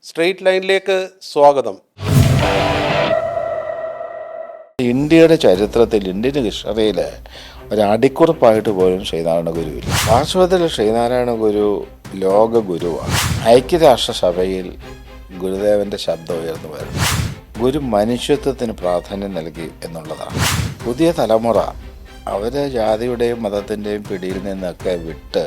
Straight ലൈനിലേക്ക് സ്വാഗതം. ഇന്ത്യയുടെ ചരിത്രത്തിൽ, ഇന്ത്യൻ ഹിസ്റ്ററിയിൽ ഒരു അടിക്കുറിപ്പായിട്ട് പോലും ശ്രീനാരായണ ഗുരുവില്ല. വാസ്തവത്തിൽ ശ്രീനാരായണ ഗുരു ലോക ഗുരുവാണ്. ഐക്യരാഷ്ട്രസഭയിൽ ഗുരുദേവൻ്റെ ശബ്ദം ഉയർന്നു വരുന്നു. ഗുരു മനുഷ്യത്വത്തിന് പ്രാധാന്യം നൽകി എന്നുള്ളതാണ്. പുതിയ തലമുറ അവരെ ജാതിയുടെയും മതത്തിൻ്റെയും പിടിയിൽ നിന്നൊക്കെ വിട്ട്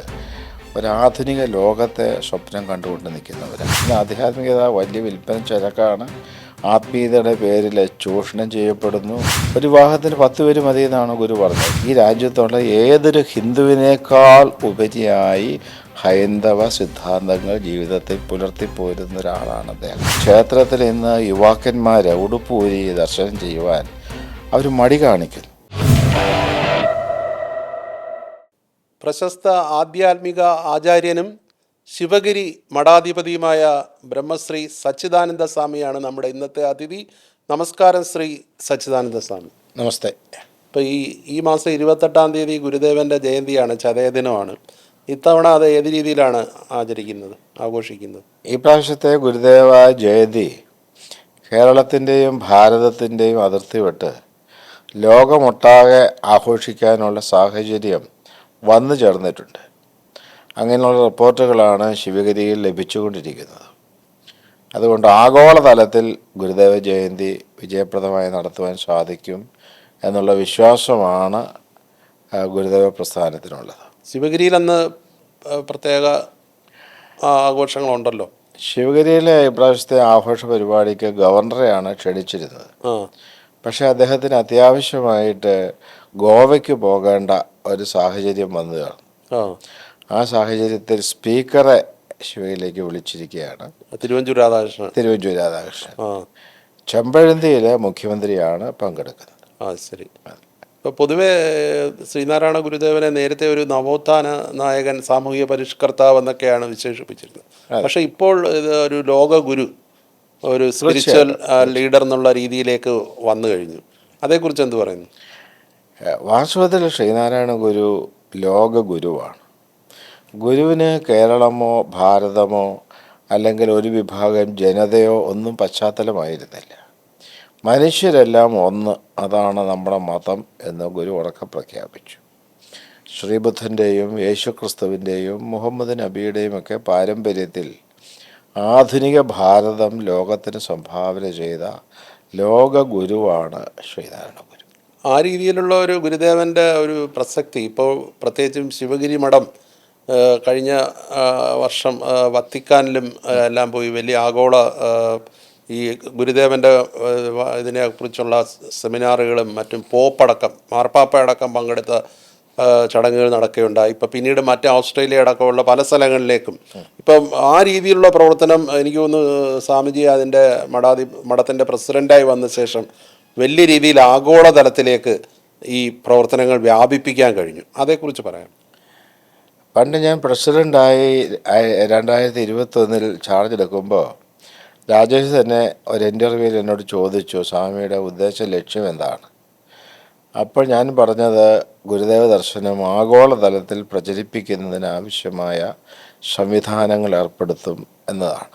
ഒരാധുനിക ലോകത്തെ സ്വപ്നം കണ്ടുകൊണ്ട് നിൽക്കുന്നവരാണ്. ഇന്ന് ആധ്യാത്മികത വലിയ വിൽപ്പന ചരക്കാണ്. ആത്മീയതയുടെ പേരിൽ ചൂഷണം ചെയ്യപ്പെടുന്നു. ഒരു വിവാഹത്തിന് 10 പേര് മതി എന്നാണ് ഗുരു പറഞ്ഞത്. ഈ രാജ്യത്തുള്ള ഏതൊരു ഹിന്ദുവിനേക്കാൾ ഉപരിയായി ഹൈന്ദവ സിദ്ധാന്തങ്ങൾ ജീവിതത്തിൽ പുലർത്തിപ്പോരുന്ന ഒരാളാണ് അദ്ദേഹം. ക്ഷേത്രത്തിൽ ഇന്ന് യുവാക്കന്മാരെ ഉടുപ്പൂരി ദർശനം ചെയ്യുവാൻ അവർ മടി കാണിക്കുന്നു. പ്രശസ്ത ആധ്യാത്മിക ആചാര്യനും ശിവഗിരി മഠാധിപതിയുമായ ബ്രഹ്മശ്രീ സച്ചിദാനന്ദ സ്വാമിയാണ് നമ്മുടെ ഇന്നത്തെ അതിഥി. നമസ്കാരം ശ്രീ സച്ചിദാനന്ദ സ്വാമി. നമസ്തേ. ഇപ്പോൾ ഈ മാസം 28-ാം തീയതി ഗുരുദേവൻ്റെ ജയന്തിയാണ്, ചതയദിനമാണ്. ഇത്തവണ അത് ഏത് രീതിയിലാണ് ആഘോഷിക്കുന്നത്? ഈ പ്രാവശ്യത്തെ ഗുരുദേവ ജയന്തി കേരളത്തിൻ്റെയും ഭാരതത്തിൻ്റെയും അതിർത്തി വിട്ട് ലോകമൊട്ടാകെ ആഘോഷിക്കാനുള്ള സാഹചര്യം വന്നു ചേർന്നിട്ടുണ്ട്. അങ്ങനെയുള്ള റിപ്പോർട്ടുകളാണ് ശിവഗിരിയിൽ ലഭിച്ചുകൊണ്ടിരിക്കുന്നത്. അതുകൊണ്ട് ആഗോളതലത്തിൽ ഗുരുദേവ ജയന്തി വിജയപ്രദമായി നടത്തുവാൻ സാധിക്കും എന്നുള്ള വിശ്വാസമാണ് ഗുരുദേവ പ്രസ്ഥാനത്തിനുള്ളത്. ശിവഗിരിയിൽ അന്ന് പ്രത്യേക ആഘോഷങ്ങളുണ്ടല്ലോ. ശിവഗിരിയിലെ ഇപ്രാവശ്യത്തെ ആഘോഷ പരിപാടിക്ക് ഗവർണറെയാണ് ക്ഷണിച്ചിരുന്നത്. പക്ഷേ അദ്ദേഹത്തിന് അത്യാവശ്യമായിട്ട് ഗോവയ്ക്ക് പോകേണ്ട ഒരു സാഹചര്യം വന്നതാണ്. ആ സാഹചര്യത്തിൽ സ്പീക്കറെ ശിവയിലേക്ക് വിളിച്ചിരിക്കുകയാണ്. തിരുവഞ്ചൂർ രാധാകൃഷ്ണൻ. ചെമ്പഴന്തിയിലെ മുഖ്യമന്ത്രിയാണ് പങ്കെടുക്കുന്നത്. ശരി. ഇപ്പോൾ പൊതുവെ ശ്രീനാരായണ ഗുരുദേവനെ നേരത്തെ ഒരു നവോത്ഥാന നായകൻ, സാമൂഹിക പരിഷ്കർത്താവ് എന്നൊക്കെയാണ് വിശേഷിപ്പിച്ചിരുന്നത്. പക്ഷേ ഇപ്പോൾ ഇത് ഒരു ലോക ഗുരു, ഒരു സ്പിരിച്വൽ ലീഡർ എന്നുള്ള രീതിയിലേക്ക് വന്നു കഴിഞ്ഞു. അതേക്കുറിച്ച് എന്ത് പറയുന്നു? വാസ്തവത്തിൽ ശ്രീനാരായണ ഗുരു ലോക ഗുരുവാണ്. ഗുരുവിന് കേരളമോ ഭാരതമോ അല്ലെങ്കിൽ ഒരു വിഭാഗം ജനതയോ ഒന്നും പശ്ചാത്തലമായിരുന്നില്ല. മനുഷ്യരെല്ലാം ഒന്ന്, അതാണ് നമ്മുടെ മതം എന്ന് ഗുരു ഉറക്കെ പ്രഖ്യാപിച്ചു. ശ്രീബുദ്ധൻ്റെയും യേശുക്രിസ്തുവിൻ്റെയും മുഹമ്മദ് നബിയുടെയും ഒക്കെ പാരമ്പര്യത്തിൽ ആധുനിക ഭാരതം ലോകത്തിന് സംഭാവന ചെയ്ത ലോക ഗുരുവാണ് ശ്രീനാരായണ ഗുരു. ആ രീതിയിലുള്ള ഒരു ഗുരുദേവൻ്റെ ഒരു പ്രസക്തി ഇപ്പോൾ പ്രത്യേകിച്ചും ശിവഗിരി മഠം കഴിഞ്ഞ വർഷം വത്തിക്കാനിലും എല്ലാം പോയി വലിയ ആഗോള ഈ ഗുരുദേവൻ്റെ ഇതിനെക്കുറിച്ചുള്ള സെമിനാറുകളും മറ്റും മാർപ്പാപ്പയടക്കം പങ്കെടുത്ത ചടങ്ങുകൾ നടക്കുകയുണ്ടായി. ഇപ്പം പിന്നീട് ഓസ്ട്രേലിയ അടക്കമുള്ള പല സ്ഥലങ്ങളിലേക്കും ഇപ്പം ആ രീതിയിലുള്ള പ്രവർത്തനം, എനിക്ക് തോന്നുന്നു സ്വാമിജി അതിൻ്റെ മഠത്തിൻ്റെ പ്രസിഡൻ്റായി വന്ന ശേഷം വലിയ രീതിയിൽ ആഗോളതലത്തിലേക്ക് ഈ പ്രവർത്തനങ്ങൾ വ്യാപിപ്പിക്കാൻ കഴിഞ്ഞു. അതേക്കുറിച്ച് പറയാം. പണ്ട് ഞാൻ പ്രസിഡൻ്റായി 2021 ചാർജ് എടുക്കുമ്പോൾ രാജേഷ് തന്നെ ഒരു ഇൻ്റർവ്യൂവിൽ എന്നോട് ചോദിച്ചു, സ്വാമിയുടെ ഉദ്ദേശ ലക്ഷ്യം എന്താണ്? അപ്പോൾ ഞാൻ പറഞ്ഞത് ഗുരുദേവ ദർശനം ആഗോളതലത്തിൽ പ്രചരിപ്പിക്കുന്നതിനാവശ്യമായ സംവിധാനങ്ങൾ ഏർപ്പെടുത്തും എന്നതാണ്.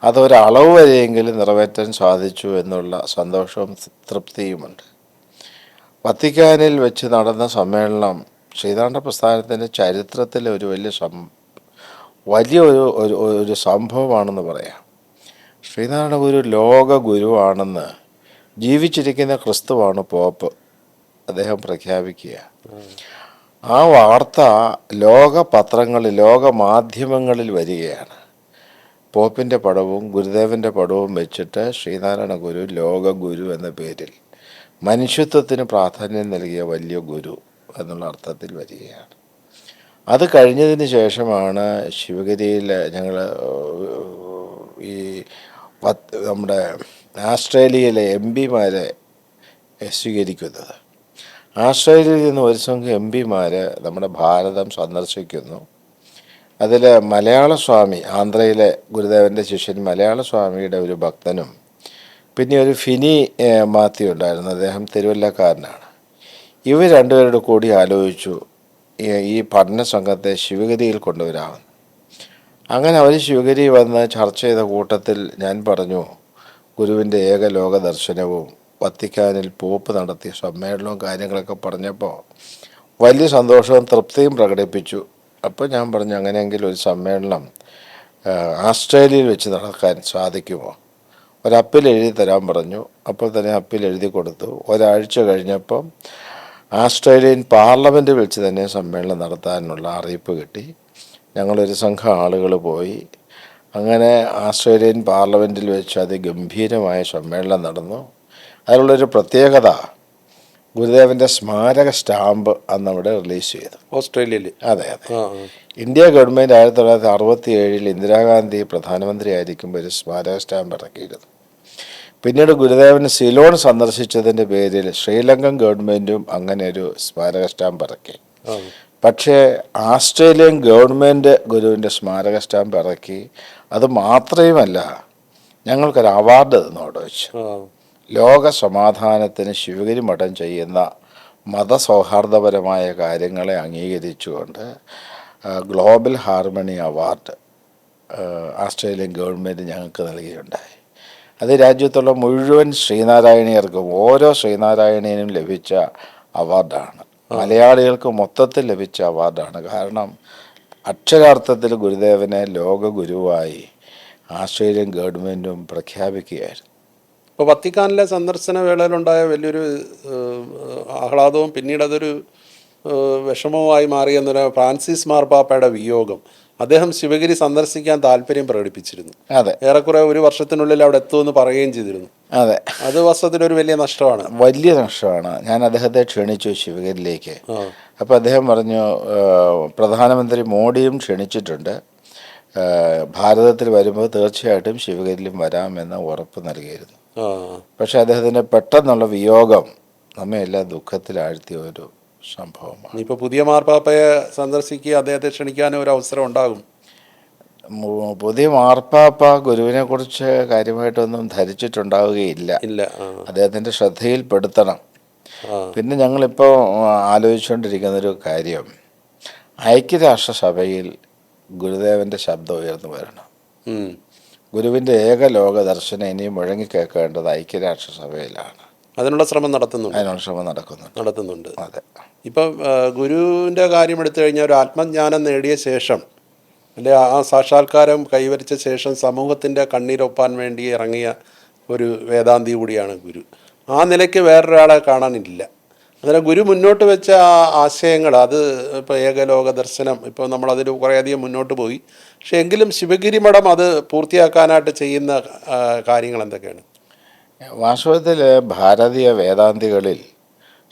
അതൊരളവ് വരെയെങ്കിലും നിറവേറ്റാൻ സാധിച്ചു എന്നുള്ള സന്തോഷവും തൃപ്തിയുമുണ്ട്. വത്തിക്കാനിൽ വെച്ച് നടന്ന സമ്മേളനം ശ്രീനാരായണ പ്രസ്ഥാനത്തിൻ്റെ ചരിത്രത്തിലെ ഒരു വലിയ സംഭവമാണെന്ന് പറയാം. ശ്രീനാരായണ ഗുരു ലോക ഗുരുവാണെന്ന് ജീവിച്ചിരിക്കുന്ന ക്രിസ്തുവാണ് പോപ്പ് അദ്ദേഹം പ്രഖ്യാപിക്കുക. ആ വാർത്ത ലോക പത്രങ്ങളിൽ, ലോക മാധ്യമങ്ങളിൽ വരികയാണ്. പോപ്പിൻ്റെ പടവും ഗുരുദേവൻ്റെ പടവും വെച്ചിട്ട് ശ്രീനാരായണ ഗുരു ലോക ഗുരു എന്ന പേരിൽ മനുഷ്യത്വത്തിന് പ്രാധാന്യം നൽകിയ വലിയ ഗുരു എന്നുള്ള അർത്ഥത്തിൽ വരികയാണ്. അത് കഴിഞ്ഞതിന് ശേഷമാണ് ശിവഗിരിയിൽ ഞങ്ങൾ നമ്മുടെ ആസ്ട്രേലിയയിലെ MP-മാരെ സ്വീകരിക്കുന്നത്. ആസ്ട്രേലിയയിൽ നിന്ന് ഒരു സംഘം MP-മാർ നമ്മുടെ ഭാരതം സന്ദർശിക്കുന്നു. അതിൽ മലയാള സ്വാമി, ആന്ധ്രയിലെ ഗുരുദേവൻ്റെ ശിഷ്യൻ മലയാള സ്വാമിയുടെ ഒരു ഭക്തനും പിന്നെ ഒരു ഫിനി മാത്യു ഉണ്ടായിരുന്നു, അദ്ദേഹം തിരുവല്ലക്കാരനാണ്. ഇവർ രണ്ടുപേരോട് കൂടി ആലോചിച്ചു ഈ പഠന സംഘത്തെ ശിവഗിരിയിൽ കൊണ്ടുവരാമെന്ന്. അങ്ങനെ അവർ ശിവഗിരി വന്ന് ചർച്ച ചെയ്ത കൂട്ടത്തിൽ ഞാൻ പറഞ്ഞു, ഗുരുവിൻ്റെ ഏകലോക ദർശനവും വത്തിക്കാനിൽ പോപ്പ് നടത്തിയ സമ്മേളനവും കാര്യങ്ങളൊക്കെ പറഞ്ഞപ്പോൾ വലിയ സന്തോഷവും തൃപ്തിയും പ്രകടിപ്പിച്ചു. അപ്പോൾ ഞാൻ പറഞ്ഞു, അങ്ങനെയെങ്കിൽ ഒരു സമ്മേളനം ആസ്ട്രേലിയയിൽ വെച്ച് നടക്കാൻ സാധിക്കുമോ? ഒരു അപ്പീൽ എഴുതി തരാൻ പറഞ്ഞു. അപ്പോൾ തന്നെ അപ്പീൽ എഴുതി കൊടുത്തു. ഒരാഴ്ച കഴിഞ്ഞപ്പം ആസ്ട്രേലിയൻ പാർലമെൻറ്റ് വെച്ച് തന്നെ സമ്മേളനം നടത്താനുള്ള അറിയിപ്പ് കിട്ടി. ഞങ്ങളൊരു സംഘം ആളുകൾ പോയി. അങ്ങനെ ആസ്ട്രേലിയൻ പാർലമെൻറ്റിൽ വെച്ച് അതിഗംഭീരമായ സമ്മേളനം നടന്നു. അതിലുള്ളൊരു പ്രത്യേകത, ഗുരുദേവൻ്റെ സ്മാരക സ്റ്റാമ്പ് അന്ന് അവിടെ റിലീസ് ചെയ്തു ഓസ്ട്രേലിയയിൽ. അതെ. ഇന്ത്യ ഗവൺമെൻറ് 1967 ഇന്ദിരാഗാന്ധി പ്രധാനമന്ത്രി ആയിരിക്കുമ്പോൾ ഒരു സ്മാരക സ്റ്റാമ്പ് ഇറക്കിയിരുന്നു. പിന്നീട് ഗുരുദേവൻ സിലോൺ സന്ദർശിച്ചതിൻ്റെ പേരിൽ ശ്രീലങ്കൻ ഗവൺമെൻറ്റും അങ്ങനെ ഒരു സ്മാരക സ്റ്റാമ്പ് ഇറക്കി. പക്ഷേ ആസ്ട്രേലിയൻ ഗവൺമെൻറ് ഗുരുവിൻ്റെ സ്മാരക സ്റ്റാമ്പ് ഇറക്കി. അത് മാത്രമല്ല, ഞങ്ങൾക്കൊരു അവാർഡ് തന്നു അവിടെ വെച്ച്. ലോക സമാധാനത്തിന് ശിവഗിരി മഠം ചെയ്യുന്ന മതസൗഹാർദ്ദപരമായ കാര്യങ്ങളെ അംഗീകരിച്ചുകൊണ്ട് global harmony award Australian government ഞങ്ങൾക്ക് നൽകിയിട്ടുണ്ടായി. അത് രാജ്യത്തുള്ള മുഴുവൻ ശ്രീനാരായണീയർക്കും, ഓരോ ശ്രീനാരായണീയനും ലഭിച്ച അവാർഡാണ്. മലയാളികൾക്ക് മൊത്തത്തിൽ ലഭിച്ച അവാർഡാണ്. കാരണം അക്ഷരാർത്ഥത്തിൽ ഗുരുദേവനെ ലോക ഗുരുവായി ആസ്ട്രേലിയൻ ഗവൺമെൻറ്റും പ്രഖ്യാപിക്കുകയായിരുന്നു. ഇപ്പോൾ വത്തിക്കാനിലെ സന്ദർശന വേളയിലുണ്ടായ വലിയൊരു ആഹ്ലാദവും പിന്നീട് അതൊരു വിഷമവുമായി മാറിയെന്നൊരു ഫ്രാൻസിസ് മാർപ്പാപ്പയുടെ വിയോഗം. അദ്ദേഹം ശിവഗിരി സന്ദർശിക്കാൻ താല്പര്യം പ്രകടിപ്പിച്ചിരുന്നു. അതെ, ഏറെക്കുറെ ഒരു വർഷത്തിനുള്ളിൽ അവിടെ എത്തുമെന്ന് പറയുകയും ചെയ്തിരുന്നു. അതെ, അത് വസ്തുതയിലൊരു വലിയ നഷ്ടമാണ്. വലിയ നഷ്ടമാണ്. ഞാൻ അദ്ദേഹത്തെ ക്ഷണിച്ചു ശിവഗിരിയിലേക്ക്. അപ്പോൾ അദ്ദേഹം പറഞ്ഞു, പ്രധാനമന്ത്രി മോഡിയും ക്ഷണിച്ചിട്ടുണ്ട്, ഭാരതത്തിൽ വരുമ്പോൾ തീർച്ചയായിട്ടും ശിവഗിരിയിലും വരാമെന്ന് ഉറപ്പ് നൽകിയിരുന്നു. പക്ഷെ അദ്ദേഹത്തിൻ്റെ പെട്ടെന്നുള്ള വിയോഗം നമ്മയെല്ലാം ദുഃഖത്തിലാഴ്ത്തിയ ഒരു സംഭവമാണ്. ഇപ്പോൾ പുതിയ മാർപ്പാപ്പയെ സന്ദർശിക്കുക, അദ്ദേഹത്തെ ക്ഷണിക്കാനും ഒരു അവസരം ഉണ്ടാകും. പുതിയ മാർപ്പാപ്പ ഗുരുവിനെ കുറിച്ച് കാര്യമായിട്ടൊന്നും ധരിച്ചിട്ടുണ്ടാവുകയില്ല. അദ്ദേഹത്തിൻ്റെ ശ്രദ്ധയിൽപ്പെടുത്തണം. പിന്നെ ഞങ്ങളിപ്പോൾ ആലോചിച്ചുകൊണ്ടിരിക്കുന്നൊരു കാര്യം, ഐക്യരാഷ്ട്രസഭയിൽ ഗുരുദേവൻ്റെ ശബ്ദം ഉയർന്നു വരണം. ഗുരുവിൻ്റെ ഏകലോക ദർശനം ഇനിയും മുഴങ്ങിക്കേൾക്കേണ്ടത് ഐക്യരാഷ്ട്രസഭയിലാണ്. അതിനുള്ള ശ്രമം നടത്തുന്നുണ്ട്. നടത്തുന്നുണ്ട്. അതെ. ഇപ്പം ഗുരുവിൻ്റെ കാര്യം എടുത്തു കഴിഞ്ഞാൽ ഒരു ആത്മജ്ഞാനം നേടിയ ശേഷം, അല്ലെ ആ സാക്ഷാത്കാരം കൈവരിച്ച ശേഷം സമൂഹത്തിൻ്റെ കണ്ണീരൊപ്പാൻ വേണ്ടി ഇറങ്ങിയ ഒരു വേദാന്തി കൂടിയാണ് ഗുരു. ആ നിലയ്ക്ക് വേറൊരാളെ കാണാനില്ല. അന്നേരം ഗുരു മുന്നോട്ട് വെച്ച ആ ആശയങ്ങൾ, അത് ഇപ്പോൾ ഏകലോക ദർശനം, ഇപ്പോൾ നമ്മളതിൽ കുറേയധികം മുന്നോട്ട് പോയി. പക്ഷേ എങ്കിലും ശിവഗിരി മഠം അത് പൂർത്തിയാക്കാനായിട്ട് ചെയ്യുന്ന കാര്യങ്ങൾ എന്തൊക്കെയാണ്? വാസ്തവത്തിൽ ഭാരതീയ വേദാന്തികളിൽ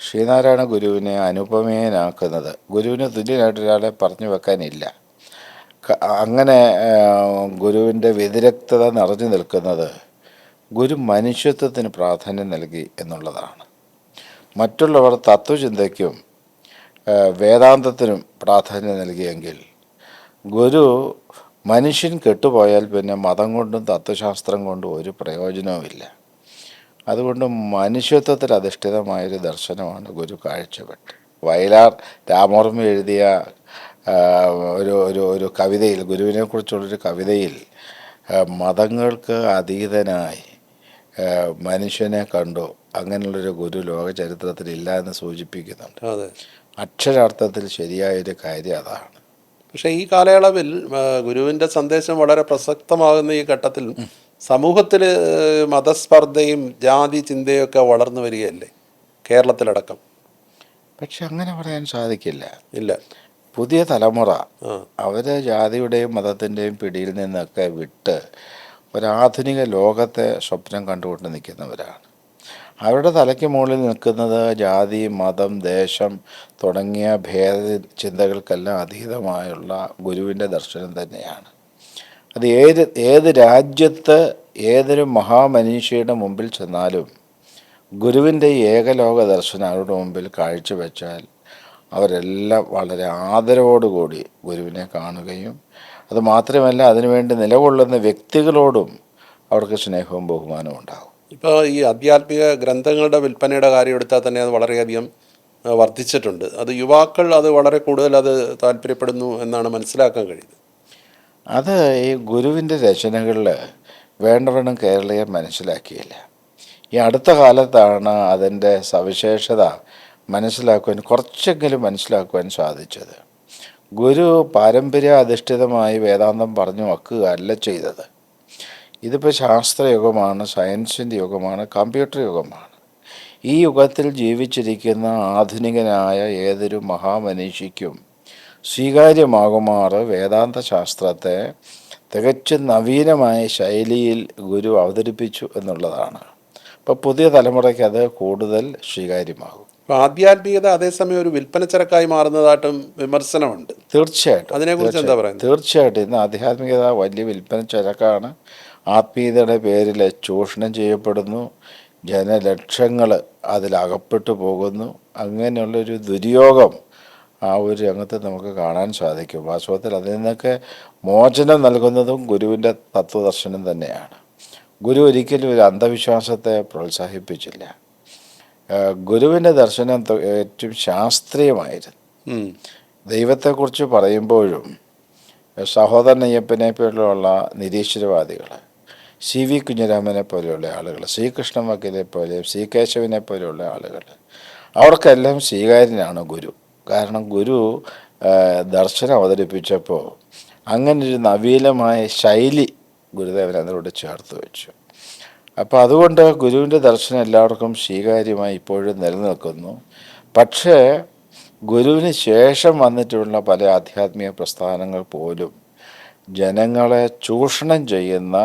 ശ്രീനാരായണ ഗുരുവിനെ അനുപമേയനാക്കുന്നത്, ഗുരുവിന് തുല്യനായിട്ടൊരാളെ പറഞ്ഞു വെക്കാനില്ല. അങ്ങനെ ഗുരുവിൻ്റെ വ്യതിരക്തത നിറഞ്ഞു നിൽക്കുന്നത് ഗുരു മനുഷ്യത്വത്തിന് പ്രാധാന്യം നൽകി എന്നുള്ളതാണ്. മറ്റുള്ളവർ തത്വചിന്തയ്ക്കും വേദാന്തത്തിനും പ്രാധാന്യം നൽകിയെങ്കിൽ ഗുരു മനുഷ്യൻ കെട്ടുപോയാൽ പിന്നെ മതം കൊണ്ടും തത്വശാസ്ത്രം കൊണ്ടും ഒരു പ്രയോജനവുമില്ല. അതുകൊണ്ട് മനുഷ്യത്വത്തിൽ അധിഷ്ഠിതമായൊരു ദർശനമാണ് ഗുരു കാഴ്ചവെട്ടത്. വയലാർ രാമവർമ്മ എഴുതിയ ഒരു കവിതയിൽ, ഗുരുവിനെക്കുറിച്ചുള്ളൊരു കവിതയിൽ, മതങ്ങൾക്ക് അതീതനായി മനുഷ്യനെ കണ്ടു, അങ്ങനെയുള്ളൊരു ഗുരു ലോക ചരിത്രത്തിലില്ല എന്ന് സൂചിപ്പിക്കുന്നുണ്ട്. അക്ഷരാർത്ഥത്തിൽ ശരിയായൊരു കാര്യം അതാണ്. പക്ഷേ ഈ കാലയളവിൽ ഗുരുവിൻ്റെ സന്ദേശം വളരെ പ്രസക്തമാകുന്ന ഈ ഘട്ടത്തിൽ സമൂഹത്തിൽ മതസ്പർദ്ധയും ജാതി ചിന്തയൊക്കെ വളർന്നു വരികയല്ലേ, കേരളത്തിലടക്കം? പക്ഷെ അങ്ങനെ പറയാൻ സാധിക്കില്ല. ഇല്ല. പുതിയ തലമുറ അവർ ജാതിയുടെയും മതത്തിൻ്റെയും പിടിയിൽ നിന്നൊക്കെ വിട്ട് ഒരാധുനിക ലോകത്തെ സ്വപ്നം കണ്ടുകൊണ്ട് നിൽക്കുന്നവരാണ്. അവരുടെ തലയ്ക്ക് മുകളിൽ നിൽക്കുന്നത് ജാതി, മതം, ദേശം തുടങ്ങിയ ഭേദചിന്തകൾക്കെല്ലാം അതീതമായുള്ള ഗുരുവിൻ്റെ ദർശനം തന്നെയാണ്. അത് ഏത് രാജ്യത്ത് ഏതൊരു മഹാമനീഷിയുടെ മുമ്പിൽ ചെന്നാലും ഗുരുവിൻ്റെ ഏകലോക ദർശനം അവരുടെ മുമ്പിൽ കാഴ്ചവെച്ചാൽ അവരെല്ലാം വളരെ ആദരവോടുകൂടി ഗുരുവിനെ കാണുകയും അതുമാത്രമല്ല അതിനുവേണ്ടി നിലകൊള്ളുന്ന വ്യക്തികളോടും അവർക്ക് സ്നേഹവും ബഹുമാനവും ഉണ്ടാകും. ഇപ്പോൾ ഈ ആധ്യാത്മിക ഗ്രന്ഥങ്ങളുടെ വിൽപ്പനയുടെ കാര്യം എടുത്താൽ തന്നെ അത് വളരെയധികം വർദ്ധിച്ചിട്ടുണ്ട്. അത് യുവാക്കൾ അത് വളരെ കൂടുതൽ അത് താല്പര്യപ്പെടുന്നു എന്നാണ് മനസ്സിലാക്കാൻ കഴിയുന്നത്. അത് ഈ ഗുരുവിൻ്റെ രചനകളിൽ വേണ്ടവണ്ണം കേരളീയർ മനസ്സിലാക്കിയില്ല. ഈ അടുത്ത കാലത്താണ് അതിൻ്റെ സവിശേഷത കുറച്ചെങ്കിലും മനസ്സിലാക്കുവാൻ സാധിച്ചത്. ഗുരു പാരമ്പര്യാധിഷ്ഠിതമായി വേദാന്തം പറഞ്ഞു വെക്കുകയല്ല ചെയ്തത്. ഇതിപ്പോൾ ശാസ്ത്രയുഗമാണ്, സയൻസിൻ്റെ യുഗമാണ്, കമ്പ്യൂട്ടർ യുഗമാണ്. ഈ യുഗത്തിൽ ജീവിച്ചിരിക്കുന്ന ആധുനികനായ ഏതൊരു മഹാമനീഷിക്കും സ്വീകാര്യമാകുമാറ് വേദാന്ത ശാസ്ത്രത്തെ തികച്ചും നവീനമായ ശൈലിയിൽ ഗുരു അവതരിപ്പിച്ചു എന്നുള്ളതാണ്. അപ്പോൾ പുതിയ തലമുറയ്ക്ക് അത് കൂടുതൽ സ്വീകാര്യമാകും. ആധ്യാത്മികത അതേസമയം ഒരു വിൽപ്പനച്ചരക്കായി മാറുന്നതായിട്ടും വിമർശനമുണ്ട്. തീർച്ചയായിട്ടും അതിനെക്കുറിച്ച് എന്താ പറയുന്നത്? തീർച്ചയായിട്ടും ഇന്ന് ആധ്യാത്മികത വലിയ വിൽപ്പന ചരക്കാണ്. ആത്മീയതയുടെ പേരിൽ ചൂഷണം ചെയ്യപ്പെടുന്നു, ജനലക്ഷങ്ങൾ അതിലകപ്പെട്ടു പോകുന്നു. അങ്ങനെയുള്ളൊരു ദുര്യോഗം ആ ഒരു രംഗത്ത് നമുക്ക് കാണാൻ സാധിക്കും. വാസ്തവത്തിൽ അതിൽ നിന്നൊക്കെ മോചനം നൽകുന്നതും ഗുരുവിൻ്റെ തത്വദർശനം തന്നെയാണ്. ഗുരു ഒരിക്കലും ഒരു അന്ധവിശ്വാസത്തെ പ്രോത്സാഹിപ്പിച്ചില്ല. ഗുരുവിൻ്റെ ദർശനം ഏറ്റവും ശാസ്ത്രീയമായിരുന്നു. ദൈവത്തെക്കുറിച്ച് പറയുമ്പോഴും സഹോദരൻ അയ്യപ്പനെ പോലെയുള്ള നിരീശ്വരവാദികൾ, സി വി കുഞ്ഞിരാമനെ പോലെയുള്ള ആളുകൾ, ശ്രീകൃഷ്ണ വക്കീലെ പോലെ, സി കേശവനെ പോലെയുള്ള ആളുകൾ, അവർക്കെല്ലാം സ്വീകാര്യനാണ് ഗുരു. കാരണം ഗുരു ദർശനം അവതരിപ്പിച്ചപ്പോൾ അങ്ങനൊരു നവീനമായ ശൈലി ഗുരുദേവൻ അതിനോട് ചേർത്ത് വെച്ചു. അപ്പോൾ അതുകൊണ്ട് ഗുരുവിൻ്റെ ദർശനം എല്ലാവർക്കും സ്വീകാര്യമായി ഇപ്പോഴും നിലനിൽക്കുന്നു. പക്ഷേ ഗുരുവിന് ശേഷം വന്നിട്ടുള്ള പല ആധ്യാത്മിക പ്രസ്ഥാനങ്ങൾ പോലും ജനങ്ങളെ ചൂഷണം ചെയ്യുന്ന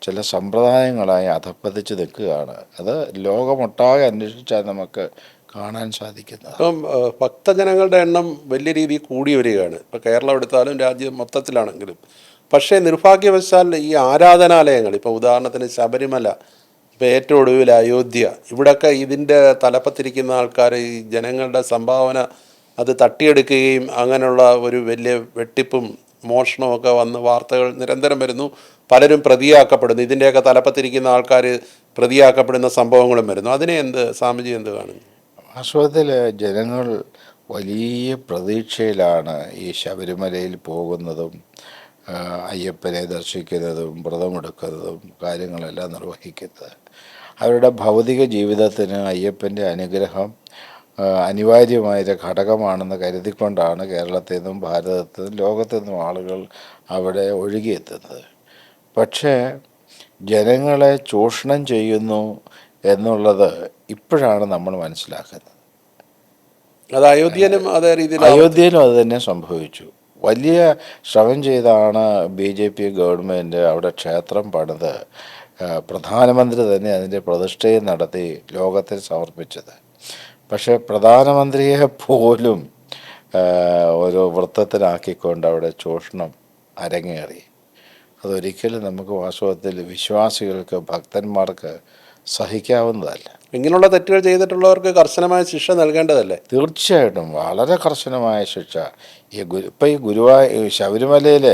ചില സമ്പ്രദായങ്ങളായി അധപ്പതിച്ച് നിൽക്കുകയാണ്. അത് ലോകമൊട്ടാകെ അന്വേഷിച്ചാൽ നമുക്ക് കാണാൻ സാധിക്കുന്നത്. ഇപ്പം ഭക്തജനങ്ങളുടെ എണ്ണം വലിയ രീതിയിൽ കൂടി വരികയാണ്. ഇപ്പോൾ കേരളം എടുത്താലും രാജ്യം മൊത്തത്തിലാണെങ്കിലും. പക്ഷേ നിർഭാഗ്യവശാൽ ഈ ആരാധനാലയങ്ങൾ, ഇപ്പോൾ ഉദാഹരണത്തിന് ശബരിമല, ഇപ്പോൾ ഏറ്റവും ഒടുവിൽ അയോധ്യ, ഇവിടെയൊക്കെ ഇതിൻ്റെ തലപ്പത്തിരിക്കുന്ന ആൾക്കാർ ഈ ജനങ്ങളുടെ സംഭാവന അത് തട്ടിയെടുക്കുകയും അങ്ങനെയുള്ള ഒരു വലിയ വെട്ടിപ്പും മോഷണമൊക്കെ വന്ന് വാർത്തകൾ നിരന്തരം വരുന്നു. പലരും പ്രതിയാക്കപ്പെടുന്നു. ഇതിൻ്റെയൊക്കെ തലപ്പത്തിരിക്കുന്ന ആൾക്കാർ പ്രതിയാക്കപ്പെടുന്ന സംഭവങ്ങളും വരുന്നു. അതിനെ സ്വാമിജി എന്ത് കാണുന്നു? വാസ്തവത്തിൽ ജനങ്ങൾ വലിയ പ്രതീക്ഷയിലാണ് ഈ ശബരിമലയിൽ പോകുന്നതും അയ്യപ്പനെ ദർശിക്കുന്നതും വ്രതമെടുക്കുന്നതും കാര്യങ്ങളെല്ലാം നിർവഹിക്കുന്നത്. അവരുടെ ഭൗതിക ജീവിതത്തിന് അയ്യപ്പൻ്റെ അനുഗ്രഹം അനിവാര്യമായൊരു ഘടകമാണെന്ന് കരുതിക്കൊണ്ടാണ് കേരളത്തിൽ നിന്നും ഭാരതത്തിൽ നിന്നും ലോകത്തു നിന്നും ആളുകൾ അവിടെ ഒഴുകിയെത്തുന്നത്. പക്ഷേ ജനങ്ങളെ ചൂഷണം ചെയ്യുന്നു എന്നുള്ളത് ഇപ്പോഴാണ് നമ്മൾ മനസ്സിലാക്കുന്നത്. അത് അയോധ്യയിലും അതേ രീതിയിൽ അയോധ്യയിലും അത് തന്നെ സംഭവിച്ചു. വലിയ ശ്രമം ചെയ്താണ് BJP ഗവൺമെൻറ് അവിടെ ക്ഷേത്രം പണിത് പ്രധാനമന്ത്രി തന്നെ അതിൻ്റെ പ്രതിഷ്ഠയും നടത്തി ലോകത്തിൽ സമർപ്പിച്ചത്. പക്ഷേ പ്രധാനമന്ത്രിയെ പോലും ഒരു വൃത്തത്തിലാക്കിക്കൊണ്ട് അവിടെ ചൂഷണം അരങ്ങേറി. അതൊരിക്കലും നമുക്ക് വാസ്തവത്തിൽ വിശ്വാസികൾക്ക്, ഭക്തന്മാർക്ക് സഹിക്കാവുന്നതല്ല. ഇങ്ങനെയുള്ള തെറ്റുകൾ ചെയ്തിട്ടുള്ളവർക്ക് കർശനമായ ശിക്ഷ നൽകേണ്ടതല്ലേ? തീർച്ചയായിട്ടും വളരെ കർശനമായ ശിക്ഷ. ഇപ്പം ഈ ശബരിമലയിൽ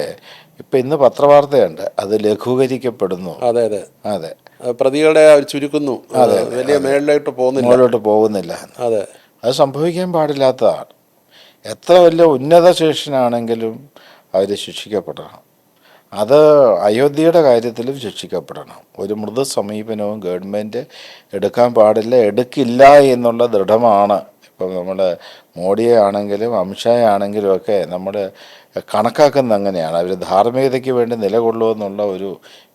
ഇപ്പം ഇന്ന് പത്രവാർത്തയുണ്ട്, അത് ലഘൂകരിക്കപ്പെടുന്നു. അതെ അതെ അതെ, പ്രതികളെ ചുരുക്കുന്നു. അതെ, വലിയ മേളിലോട്ട് പോകുന്നില്ല. അതെ, അത് സംഭവിക്കാൻ പാടില്ലാത്തതാണ്. എത്ര വലിയ ഉന്നത ശിക്ഷനാണെങ്കിലും അവർ ശിക്ഷിക്കപ്പെടണം. അത് അയോധ്യയുടെ കാര്യത്തിലും ശിക്ഷിക്കപ്പെടണം. ഒരു മൃദു സമീപനവും ഗവൺമെൻറ് എടുക്കാൻ പാടില്ല, എടുക്കില്ല എന്നുള്ള ദൃഢമാണ്. ഇപ്പം നമ്മൾ മോഡിയെ ആണെങ്കിലും അമിത്ഷായെ ആണെങ്കിലും ഒക്കെ നമ്മൾ കണക്കാക്കുന്നത് അങ്ങനെയാണ്. അവർ ധാർമ്മികതയ്ക്ക് വേണ്ടി നിലകൊള്ളുമെന്നുള്ള ഒരു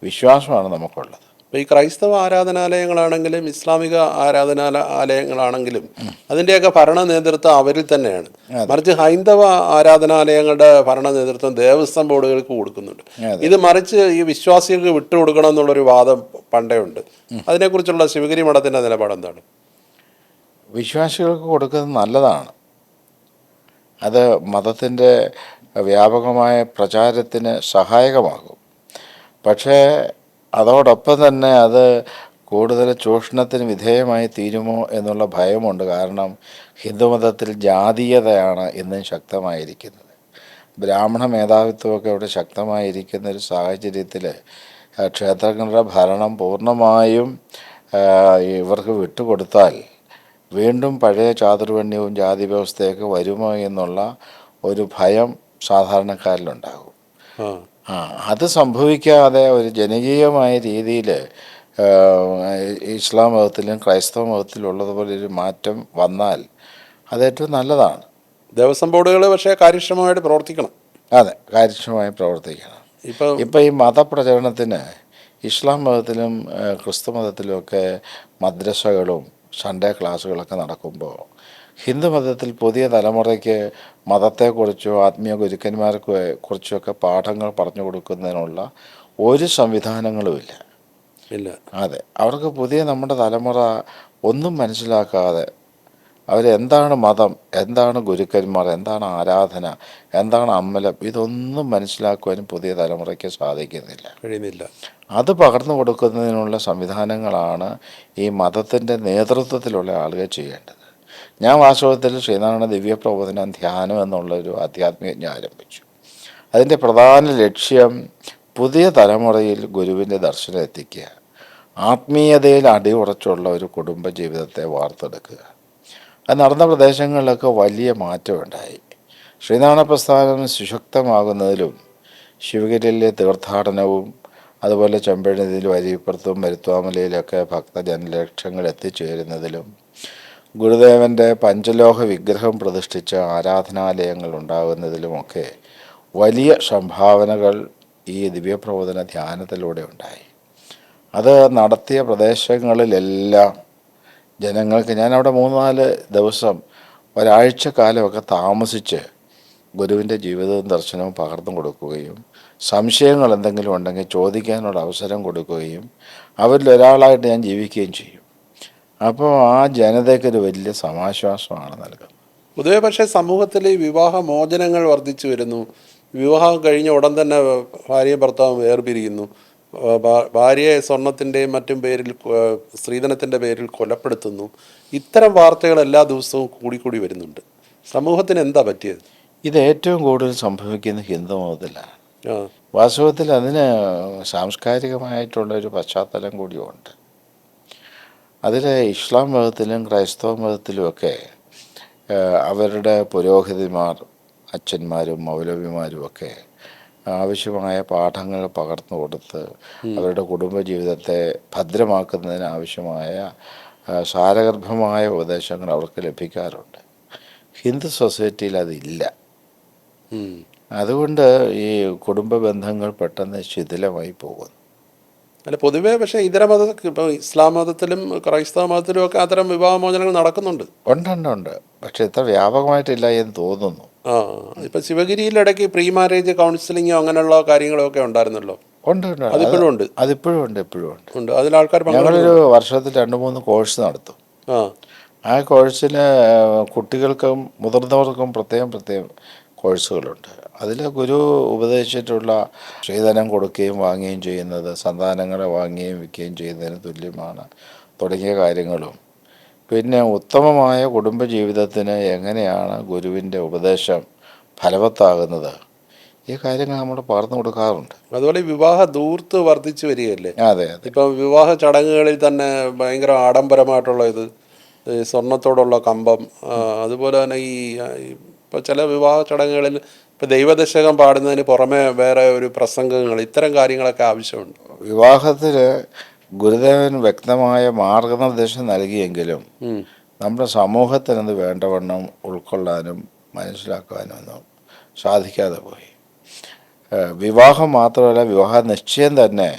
വിശ്വാസമാണ് നമുക്കുള്ളത്. ഇപ്പോൾ ഈ ക്രൈസ്തവ ആരാധനാലയങ്ങളാണെങ്കിലും ഇസ്ലാമിക ആരാധനാലയങ്ങളാണെങ്കിലും അതിൻ്റെയൊക്കെ ഭരണ നേതൃത്വം അവരിൽ തന്നെയാണ്. മറിച്ച് ഹൈന്ദവ ആരാധനാലയങ്ങളുടെ ഭരണ നേതൃത്വം ദേവസ്വം ബോർഡുകൾക്ക് കൊടുക്കുന്നുണ്ട്. ഇത് മറിച്ച് ഈ വിശ്വാസികൾക്ക് വിട്ടുകൊടുക്കണം എന്നുള്ളൊരു വാദം പണ്ടേ ഉണ്ട്. അതിനെക്കുറിച്ചുള്ള ശിവഗിരി മഠത്തിൻ്റെ നിലപാട് എന്താണ്? വിശ്വാസികൾക്ക് കൊടുക്കുന്നത് നല്ലതാണ്. അത് മതത്തിൻ്റെ വ്യാപകമായ പ്രചാരത്തിന് സഹായകമാകും. പക്ഷേ അതോടൊപ്പം തന്നെ അത് കൂടുതൽ ചൂഷണത്തിന് വിധേയമായി തീരുമോ എന്നുള്ള ഭയമുണ്ട്. കാരണം ഹിന്ദുമതത്തിൽ ജാതീയതയാണ് ഇന്നും ശക്തമായിരിക്കുന്നത്. ബ്രാഹ്മണ മേധാവിത്വമൊക്കെ അവിടെ ശക്തമായിരിക്കുന്ന ഒരു സാഹചര്യത്തിൽ ക്ഷേത്രങ്ങളുടെ ഭരണം പൂർണ്ണമായും ഇവർക്ക് വിട്ടുകൊടുത്താൽ വീണ്ടും പഴയ ചാതുർവർണ്ണ്യവും ജാതി വ്യവസ്ഥയൊക്കെ വരുമോ എന്നുള്ള ഒരു ഭയം സാധാരണക്കാരിലുണ്ടാകും. അത് സംഭവിക്കാതെ ഒരു ജനകീയമായ രീതിയിൽ ഇസ്ലാം മതത്തിലും ക്രൈസ്തവ മതത്തിലും ഉള്ളതുപോലെ ഒരു മാറ്റം വന്നാൽ അത് ഏറ്റവും നല്ലതാണ്. ദേവസ്വം ബോർഡുകൾ പക്ഷേ കാര്യക്ഷമമായിട്ട് പ്രവർത്തിക്കണം. അതെ, കാര്യക്ഷമമായി പ്രവർത്തിക്കണം. ഇപ്പം ഇപ്പം ഈ മതപ്രചരണത്തിന് ഇസ്ലാം മതത്തിലും ക്രിസ്തു മതത്തിലുമൊക്കെ മദ്രസകളും സൺഡേ ക്ലാസ്സുകളൊക്കെ നടക്കുമ്പോൾ ഹിന്ദു മതത്തിൽ പുതിയ തലമുറയ്ക്ക് മതത്തെക്കുറിച്ചോ ആത്മീയ ഗുരുക്കന്മാർക്ക് കുറിച്ചൊക്കെ പാഠങ്ങൾ പറഞ്ഞു കൊടുക്കുന്നതിനുള്ള ഒരു സംവിധാനങ്ങളുമില്ല. ഇല്ല. അതെ, അവർക്ക് പുതിയ നമ്മുടെ തലമുറ ഒന്നും മനസ്സിലാക്കാതെ അവരെന്താണ് മതം, എന്താണ് ഗുരുക്കന്മാർ, എന്താണ് ആരാധന, എന്താണ് അമ്പലം, ഇതൊന്നും മനസ്സിലാക്കുവാനും പുതിയ തലമുറയ്ക്ക് സാധിക്കുന്നില്ല. കഴിയുന്നില്ല. അത് പകർന്നു കൊടുക്കുന്നതിനുള്ള സംവിധാനങ്ങളാണ് ഈ മതത്തിൻ്റെ നേതൃത്വത്തിലുള്ള ആളുകൾ ചെയ്യേണ്ടത്. ഞാൻ വാസ്തവത്തിൽ ശ്രീനാരായണ ദിവ്യപ്രബോധനം ധ്യാനം എന്നുള്ളൊരു ആധ്യാത്മിക യജ്ഞം ആരംഭിച്ചു. അതിൻ്റെ പ്രധാന ലക്ഷ്യം പുതിയ തലമുറയിൽ ഗുരുവിൻ്റെ ദർശനം എത്തിക്കുക, ആത്മീയതയിൽ അടിയുറച്ചുള്ള ഒരു കുടുംബ ജീവിതത്തെ വാർത്തെടുക്കുക. അത് നടന്ന പ്രദേശങ്ങളിലൊക്കെ വലിയ മാറ്റമുണ്ടായി. ശ്രീനാരായണ പ്രസ്ഥാനം സുശക്തമാകുന്നതിലും ശിവഗിരിയിലെ തീർത്ഥാടനവും അതുപോലെ ചെമ്പഴന്തിയിലും അരുവിപ്പുറത്തും മരുത്വാമലയിലൊക്കെ ഭക്തജനലക്ഷങ്ങൾ എത്തിച്ചേരുന്നതിലും ഗുരുദേവൻ്റെ പഞ്ചലോഹ വിഗ്രഹം പ്രതിഷ്ഠിച്ച ആരാധനാലയങ്ങൾ ഉണ്ടാകുന്നതിലുമൊക്കെ വലിയ സംഭാവനകൾ ഈ ദിവ്യപ്രബോധന ധ്യാനത്തിലൂടെ ഉണ്ടായി. അത് നടത്തിയ പ്രദേശങ്ങളിലെല്ലാം ജനങ്ങൾക്ക്, ഞാനവിടെ 3-4 ദിവസം ഒരാഴ്ച കാലമൊക്കെ താമസിച്ച് ഗുരുവിൻ്റെ ജീവിതവും ദർശനവും പകർന്നു കൊടുക്കുകയും സംശയങ്ങൾ എന്തെങ്കിലും ഉണ്ടെങ്കിൽ ചോദിക്കാനുള്ള അവസരം കൊടുക്കുകയും അവരിലൊരാളായിട്ട് ഞാൻ ജീവിക്കുകയും ചെയ്യും. അപ്പോൾ ആ ജനതയ്ക്കൊരു വലിയ സമാശ്വാസമാണ് നൽകുന്നത്. പൊതുവെ പക്ഷേ സമൂഹത്തിൽ ഈ വിവാഹ മോചനങ്ങൾ വർദ്ധിച്ചു വരുന്നു. വിവാഹം കഴിഞ്ഞ ഉടൻ തന്നെ ഭാര്യയും ഭർത്താവും വേർപിരിയുന്നു. ഭാര്യയെ സ്വർണത്തിൻ്റെയും മറ്റും പേരിൽ, സ്ത്രീധനത്തിൻ്റെ പേരിൽ കൊലപ്പെടുത്തുന്നു. ഇത്തരം വാർത്തകൾ എല്ലാ ദിവസവും കൂടിക്കൂടി വരുന്നുണ്ട്. സമൂഹത്തിന് എന്താ പറ്റിയത്? ഇത് ഏറ്റവും കൂടുതൽ സംഭവിക്കുന്ന ഹിന്ദു മതത്തിലാണ്. ആ, വാസ്തവത്തിൽ അതിന് സാംസ്കാരികമായിട്ടുള്ളൊരു പശ്ചാത്തലം കൂടിയുണ്ട്. അതിൽ ഇസ്ലാം മതത്തിലും ക്രൈസ്തവ മതത്തിലുമൊക്കെ അവരുടെ പുരോഹിതന്മാർ, അച്ഛന്മാരും മൗലവിമാരുമൊക്കെ ആവശ്യമായ പാഠങ്ങൾ പകർന്നു കൊടുത്ത് അവരുടെ കുടുംബജീവിതത്തെ ഭദ്രമാക്കുന്നതിന് ആവശ്യമായ സാരഗർഭമായ ഉപദേശങ്ങൾ അവർക്ക് ലഭിക്കാറുണ്ട്. ഹിന്ദു സൊസൈറ്റിയിൽ അതില്ല. അതുകൊണ്ട് ഈ കുടുംബ ബന്ധങ്ങൾ പെട്ടെന്ന് ശിഥിലമായി പോകുന്നു. അല്ല, പൊതുവേ പക്ഷേ ഇതര മത, ഇപ്പോൾ ഇസ്ലാം മതത്തിലും ക്രൈസ്തവ മതത്തിലും ഒക്കെ അത്തരം വിവാഹമോചനങ്ങൾ നടക്കുന്നുണ്ട്. ഉണ്ട്. പക്ഷെ ഇത്ര വ്യാപകമായിട്ടില്ല എന്ന് തോന്നുന്നു. ഇപ്പം ശിവഗിരിയിലിടയ്ക്ക് പ്രീ മാരേജ് കൗൺസിലിങ്ങോ അങ്ങനെയുള്ള കാര്യങ്ങളൊക്കെ ഉണ്ടായിരുന്നല്ലോ. ഉണ്ട്. അതിപ്പോഴും ഉണ്ട്. അതിപ്പോഴും ഉണ്ട്. അതിൽ ആൾക്കാർ ഞങ്ങളൊരു വർഷത്തിൽ 2-3 കോഴ്സ് നടത്തും. ആ കോഴ്സിന് കുട്ടികൾക്കും മുതിർന്നവർക്കും പ്രത്യേകം കോഴ്സുകളുണ്ട്. അതിൽ ഗുരു ഉപദേശിച്ചിട്ടുള്ള സ്ത്രീധനം കൊടുക്കുകയും വാങ്ങുകയും ചെയ്യുന്നത് സന്താനങ്ങളെ വാങ്ങുകയും വിൽക്കുകയും ചെയ്യുന്നതിന് തുല്യമാണ് തുടങ്ങിയ കാര്യങ്ങളും, പിന്നെ ഉത്തമമായ കുടുംബജീവിതത്തിന് എങ്ങനെയാണ് ഗുരുവിൻ്റെ ഉപദേശം ഫലവത്താകുന്നത്, ഈ കാര്യങ്ങൾ നമ്മൾ പകർന്നു കൊടുക്കാറുണ്ട്. അതുപോലെ വിവാഹ ധൂർത്ത് വർദ്ധിച്ചു വരികയല്ലേ? അതെ. ഇപ്പം വിവാഹ ചടങ്ങുകളിൽ തന്നെ ഭയങ്കര ആഡംബരമായിട്ടുള്ള ഇത്, സ്വർണത്തോടുള്ള കമ്പം, അതുപോലെ തന്നെ ഇപ്പോൾ ചില വിവാഹ ചടങ്ങുകളിൽ ഇപ്പോൾ ദൈവദശകം പാടുന്നതിന് പുറമെ വേറെ ഒരു പ്രസംഗങ്ങൾ, ഇത്തരം കാര്യങ്ങളൊക്കെ ആവശ്യമുണ്ട്. വിവാഹത്തിൽ ഗുരുദേവൻ വ്യക്തമായ മാർഗനിർദ്ദേശം നൽകിയെങ്കിലും നമ്മുടെ സമൂഹത്തിനത് വേണ്ടവണ്ണം ഉൾക്കൊള്ളാനും മനസ്സിലാക്കാനും ഒന്നും സാധിക്കാതെ പോയി. വിവാഹം മാത്രമല്ല, വിവാഹ നിശ്ചയം തന്നെ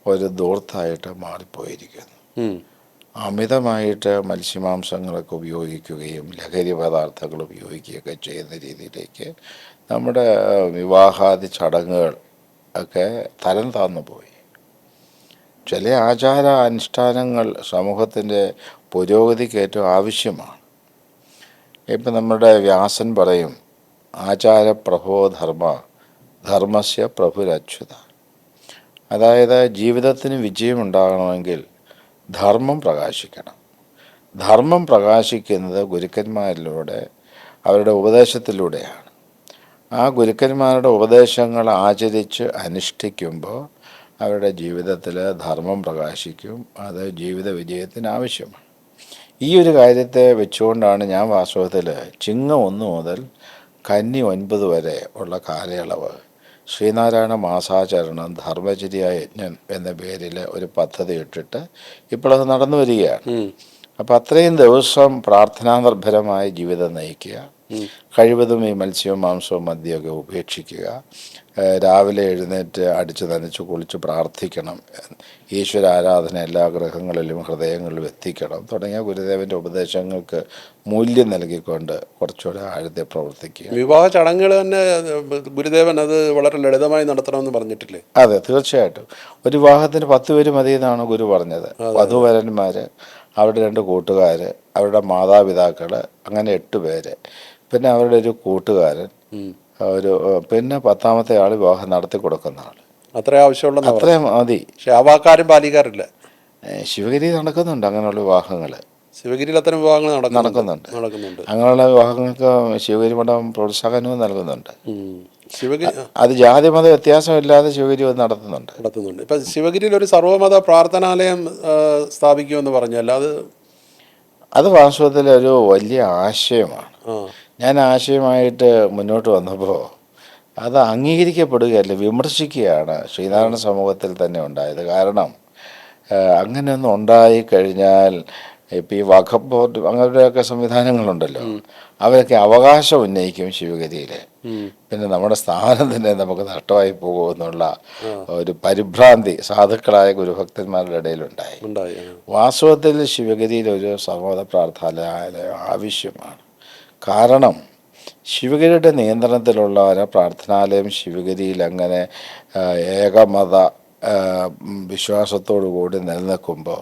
ഒരു ധൂർത്തായിട്ട് മാറിപ്പോയിരിക്കുന്നു. അമിതമായിട്ട് മത്സ്യമാംസങ്ങളൊക്കെ ഉപയോഗിക്കുകയും ലഹരി പദാർത്ഥങ്ങൾ ഉപയോഗിക്കുകയൊക്കെ ചെയ്യുന്ന രീതിയിലേക്ക് നമ്മുടെ വിവാഹാദി ചടങ്ങുകൾ ഒക്കെ തരം താന്നു പോയി. ചില ആചാര അനുഷ്ഠാനങ്ങൾ സമൂഹത്തിൻ്റെ പുരോഗതിക്ക് ഏറ്റവും ആവശ്യമാണ്. ഇപ്പം നമ്മുടെ വ്യാസൻ പറയും, ആചാരപ്രഭോ ധർമ്മസ്യ പ്രഭുരച്യുത. അതായത് ജീവിതത്തിന് വിജയമുണ്ടാകണമെങ്കിൽ ധർമ്മം പ്രകാശിക്കണം. ധർമ്മം പ്രകാശിക്കുന്നത് ഗുരുക്കന്മാരിലൂടെ, അവരുടെ ഉപദേശത്തിലൂടെയാണ്. ആ ഗുരുക്കന്മാരുടെ ഉപദേശങ്ങൾ ആചരിച്ച് അനുഷ്ഠിക്കുമ്പോൾ അവരുടെ ജീവിതത്തിൽ ധർമ്മം പ്രകാശിക്കും. അത് ജീവിത വിജയത്തിന് ആവശ്യമാണ്. ഈ ഒരു കാര്യത്തെ വെച്ചുകൊണ്ടാണ് ഞാൻ വാസ്തവത്തിൽ ചിങ്ങം 1 മുതൽ കന്നി 9 വരെ ഉള്ള കാലയളവ് ശ്രീനാരായണ മാസാചരണം ധർമ്മചര്യ യജ്ഞം എന്ന പേരിൽ ഒരു പദ്ധതി ഇട്ടിട്ട് ഇപ്പോഴത് നടന്നു വരികയാണ്. അപ്പം അത്രയും ദിവസം പ്രാർത്ഥനാനിർഭരമായ ജീവിതം നയിക്കുക, കഴിവതും ഈ മത്സ്യവും മാംസവും മദ്യമൊക്കെ ഉപേക്ഷിക്കുക, രാവിലെ എഴുന്നേറ്റ് അടിച്ച് നനച്ച് കുളിച്ച് പ്രാർത്ഥിക്കണം, ഈശ്വര ആരാധന എല്ലാ ഗൃഹങ്ങളിലും ഹൃദയങ്ങളിലും എത്തിക്കണം തുടങ്ങിയ ഗുരുദേവൻ്റെ ഉപദേശങ്ങൾക്ക് മൂല്യം നൽകിക്കൊണ്ട് കുറച്ചുകൂടെ ആഴത്തെ പ്രവർത്തിക്കുക. വിവാഹ ചടങ്ങുകൾ തന്നെ ഗുരുദേവൻ അത് വളരെ ലളിതമായി നടത്തണമെന്ന് പറഞ്ഞിട്ടില്ലേ? അതെ, തീർച്ചയായിട്ടും. ഒരു വിവാഹത്തിന് 10 പേര് മതി എന്നാണ് ഗുരു പറഞ്ഞത്. വധുവരന്മാർ, അവരുടെ 2 കൂട്ടുകാർ, അവരുടെ മാതാപിതാക്കൾ, അങ്ങനെ 8 പേര്, പിന്നെ അവരുടെ ഒരു കൂട്ടുകാരൻ, പിന്നെ 10ാമത്തെ ആൾ വിവാഹം നടത്തി കൊടുക്കുന്ന ആൾ. അത്ര ആവശ്യമുള്ള അത്രയും മതി. പക്ഷെ ആ വാക്കാരും പാലിക്കാറില്ല. ശിവഗിരി നടക്കുന്നുണ്ട് അങ്ങനെയുള്ള വിവാഹങ്ങൾ. ശിവഗിരിയിൽ അത്തരം വിവാഹങ്ങൾ നടക്കുന്നുണ്ട്. നടക്കുന്നുണ്ട്. അങ്ങനെയുള്ള വിവാഹങ്ങൾക്ക് ശിവഗിരി മഠം പ്രോത്സാഹനവും നൽകുന്നുണ്ട്. ശിവഗിരി അത് ജാതി മത വ്യത്യാസമില്ലാതെ ശിവഗിരി നടത്തുന്നുണ്ട്. ഇപ്പം ശിവഗിരിയിൽ ഒരു സർവ്വമത പ്രാർത്ഥനാലയം സ്ഥാപിക്കുമെന്ന് പറഞ്ഞാൽ അത് വാസ്തവത്തിൽ ഒരു വലിയ ആശയമാണ്. ഞാൻ ആശയമായിട്ട് മുന്നോട്ട് വന്നപ്പോൾ അത് അംഗീകരിക്കപ്പെടുകയല്ല, വിമർശിക്കുകയാണ് ശ്രീനാരായണ സമൂഹത്തിൽ തന്നെ ഉണ്ടായത്. കാരണം അങ്ങനെയൊന്നും ഉണ്ടായിക്കഴിഞ്ഞാൽ ഇപ്പം ഈ വഖഫ് ബോർഡ് അങ്ങനെയൊക്കെ സംവിധാനങ്ങളുണ്ടല്ലോ, അവരൊക്കെ അവകാശം ഉന്നയിക്കും ശിവഗിരിയിൽ. പിന്നെ നമ്മുടെ സ്ഥാനം തന്നെ നമുക്ക് നഷ്ടമായി പോകുമെന്നുള്ള ഒരു പരിഭ്രാന്തി സാധുക്കളായ ഗുരുഭക്തന്മാരുടെ ഇടയിലുണ്ടായി. വാസ്തവത്തിൽ ശിവഗിരിയിൽ ഒരു സർവ്വമത പ്രാർത്ഥനാലയം ആവശ്യമാണ്. കാരണം ശിവഗിരിയുടെ നിയന്ത്രണത്തിലുള്ള ഒരു പ്രാർത്ഥനാലയം ശിവഗിരിയിൽ അങ്ങനെ ഏകമത വിശ്വാസത്തോടു കൂടി നിലനിൽക്കുമ്പോൾ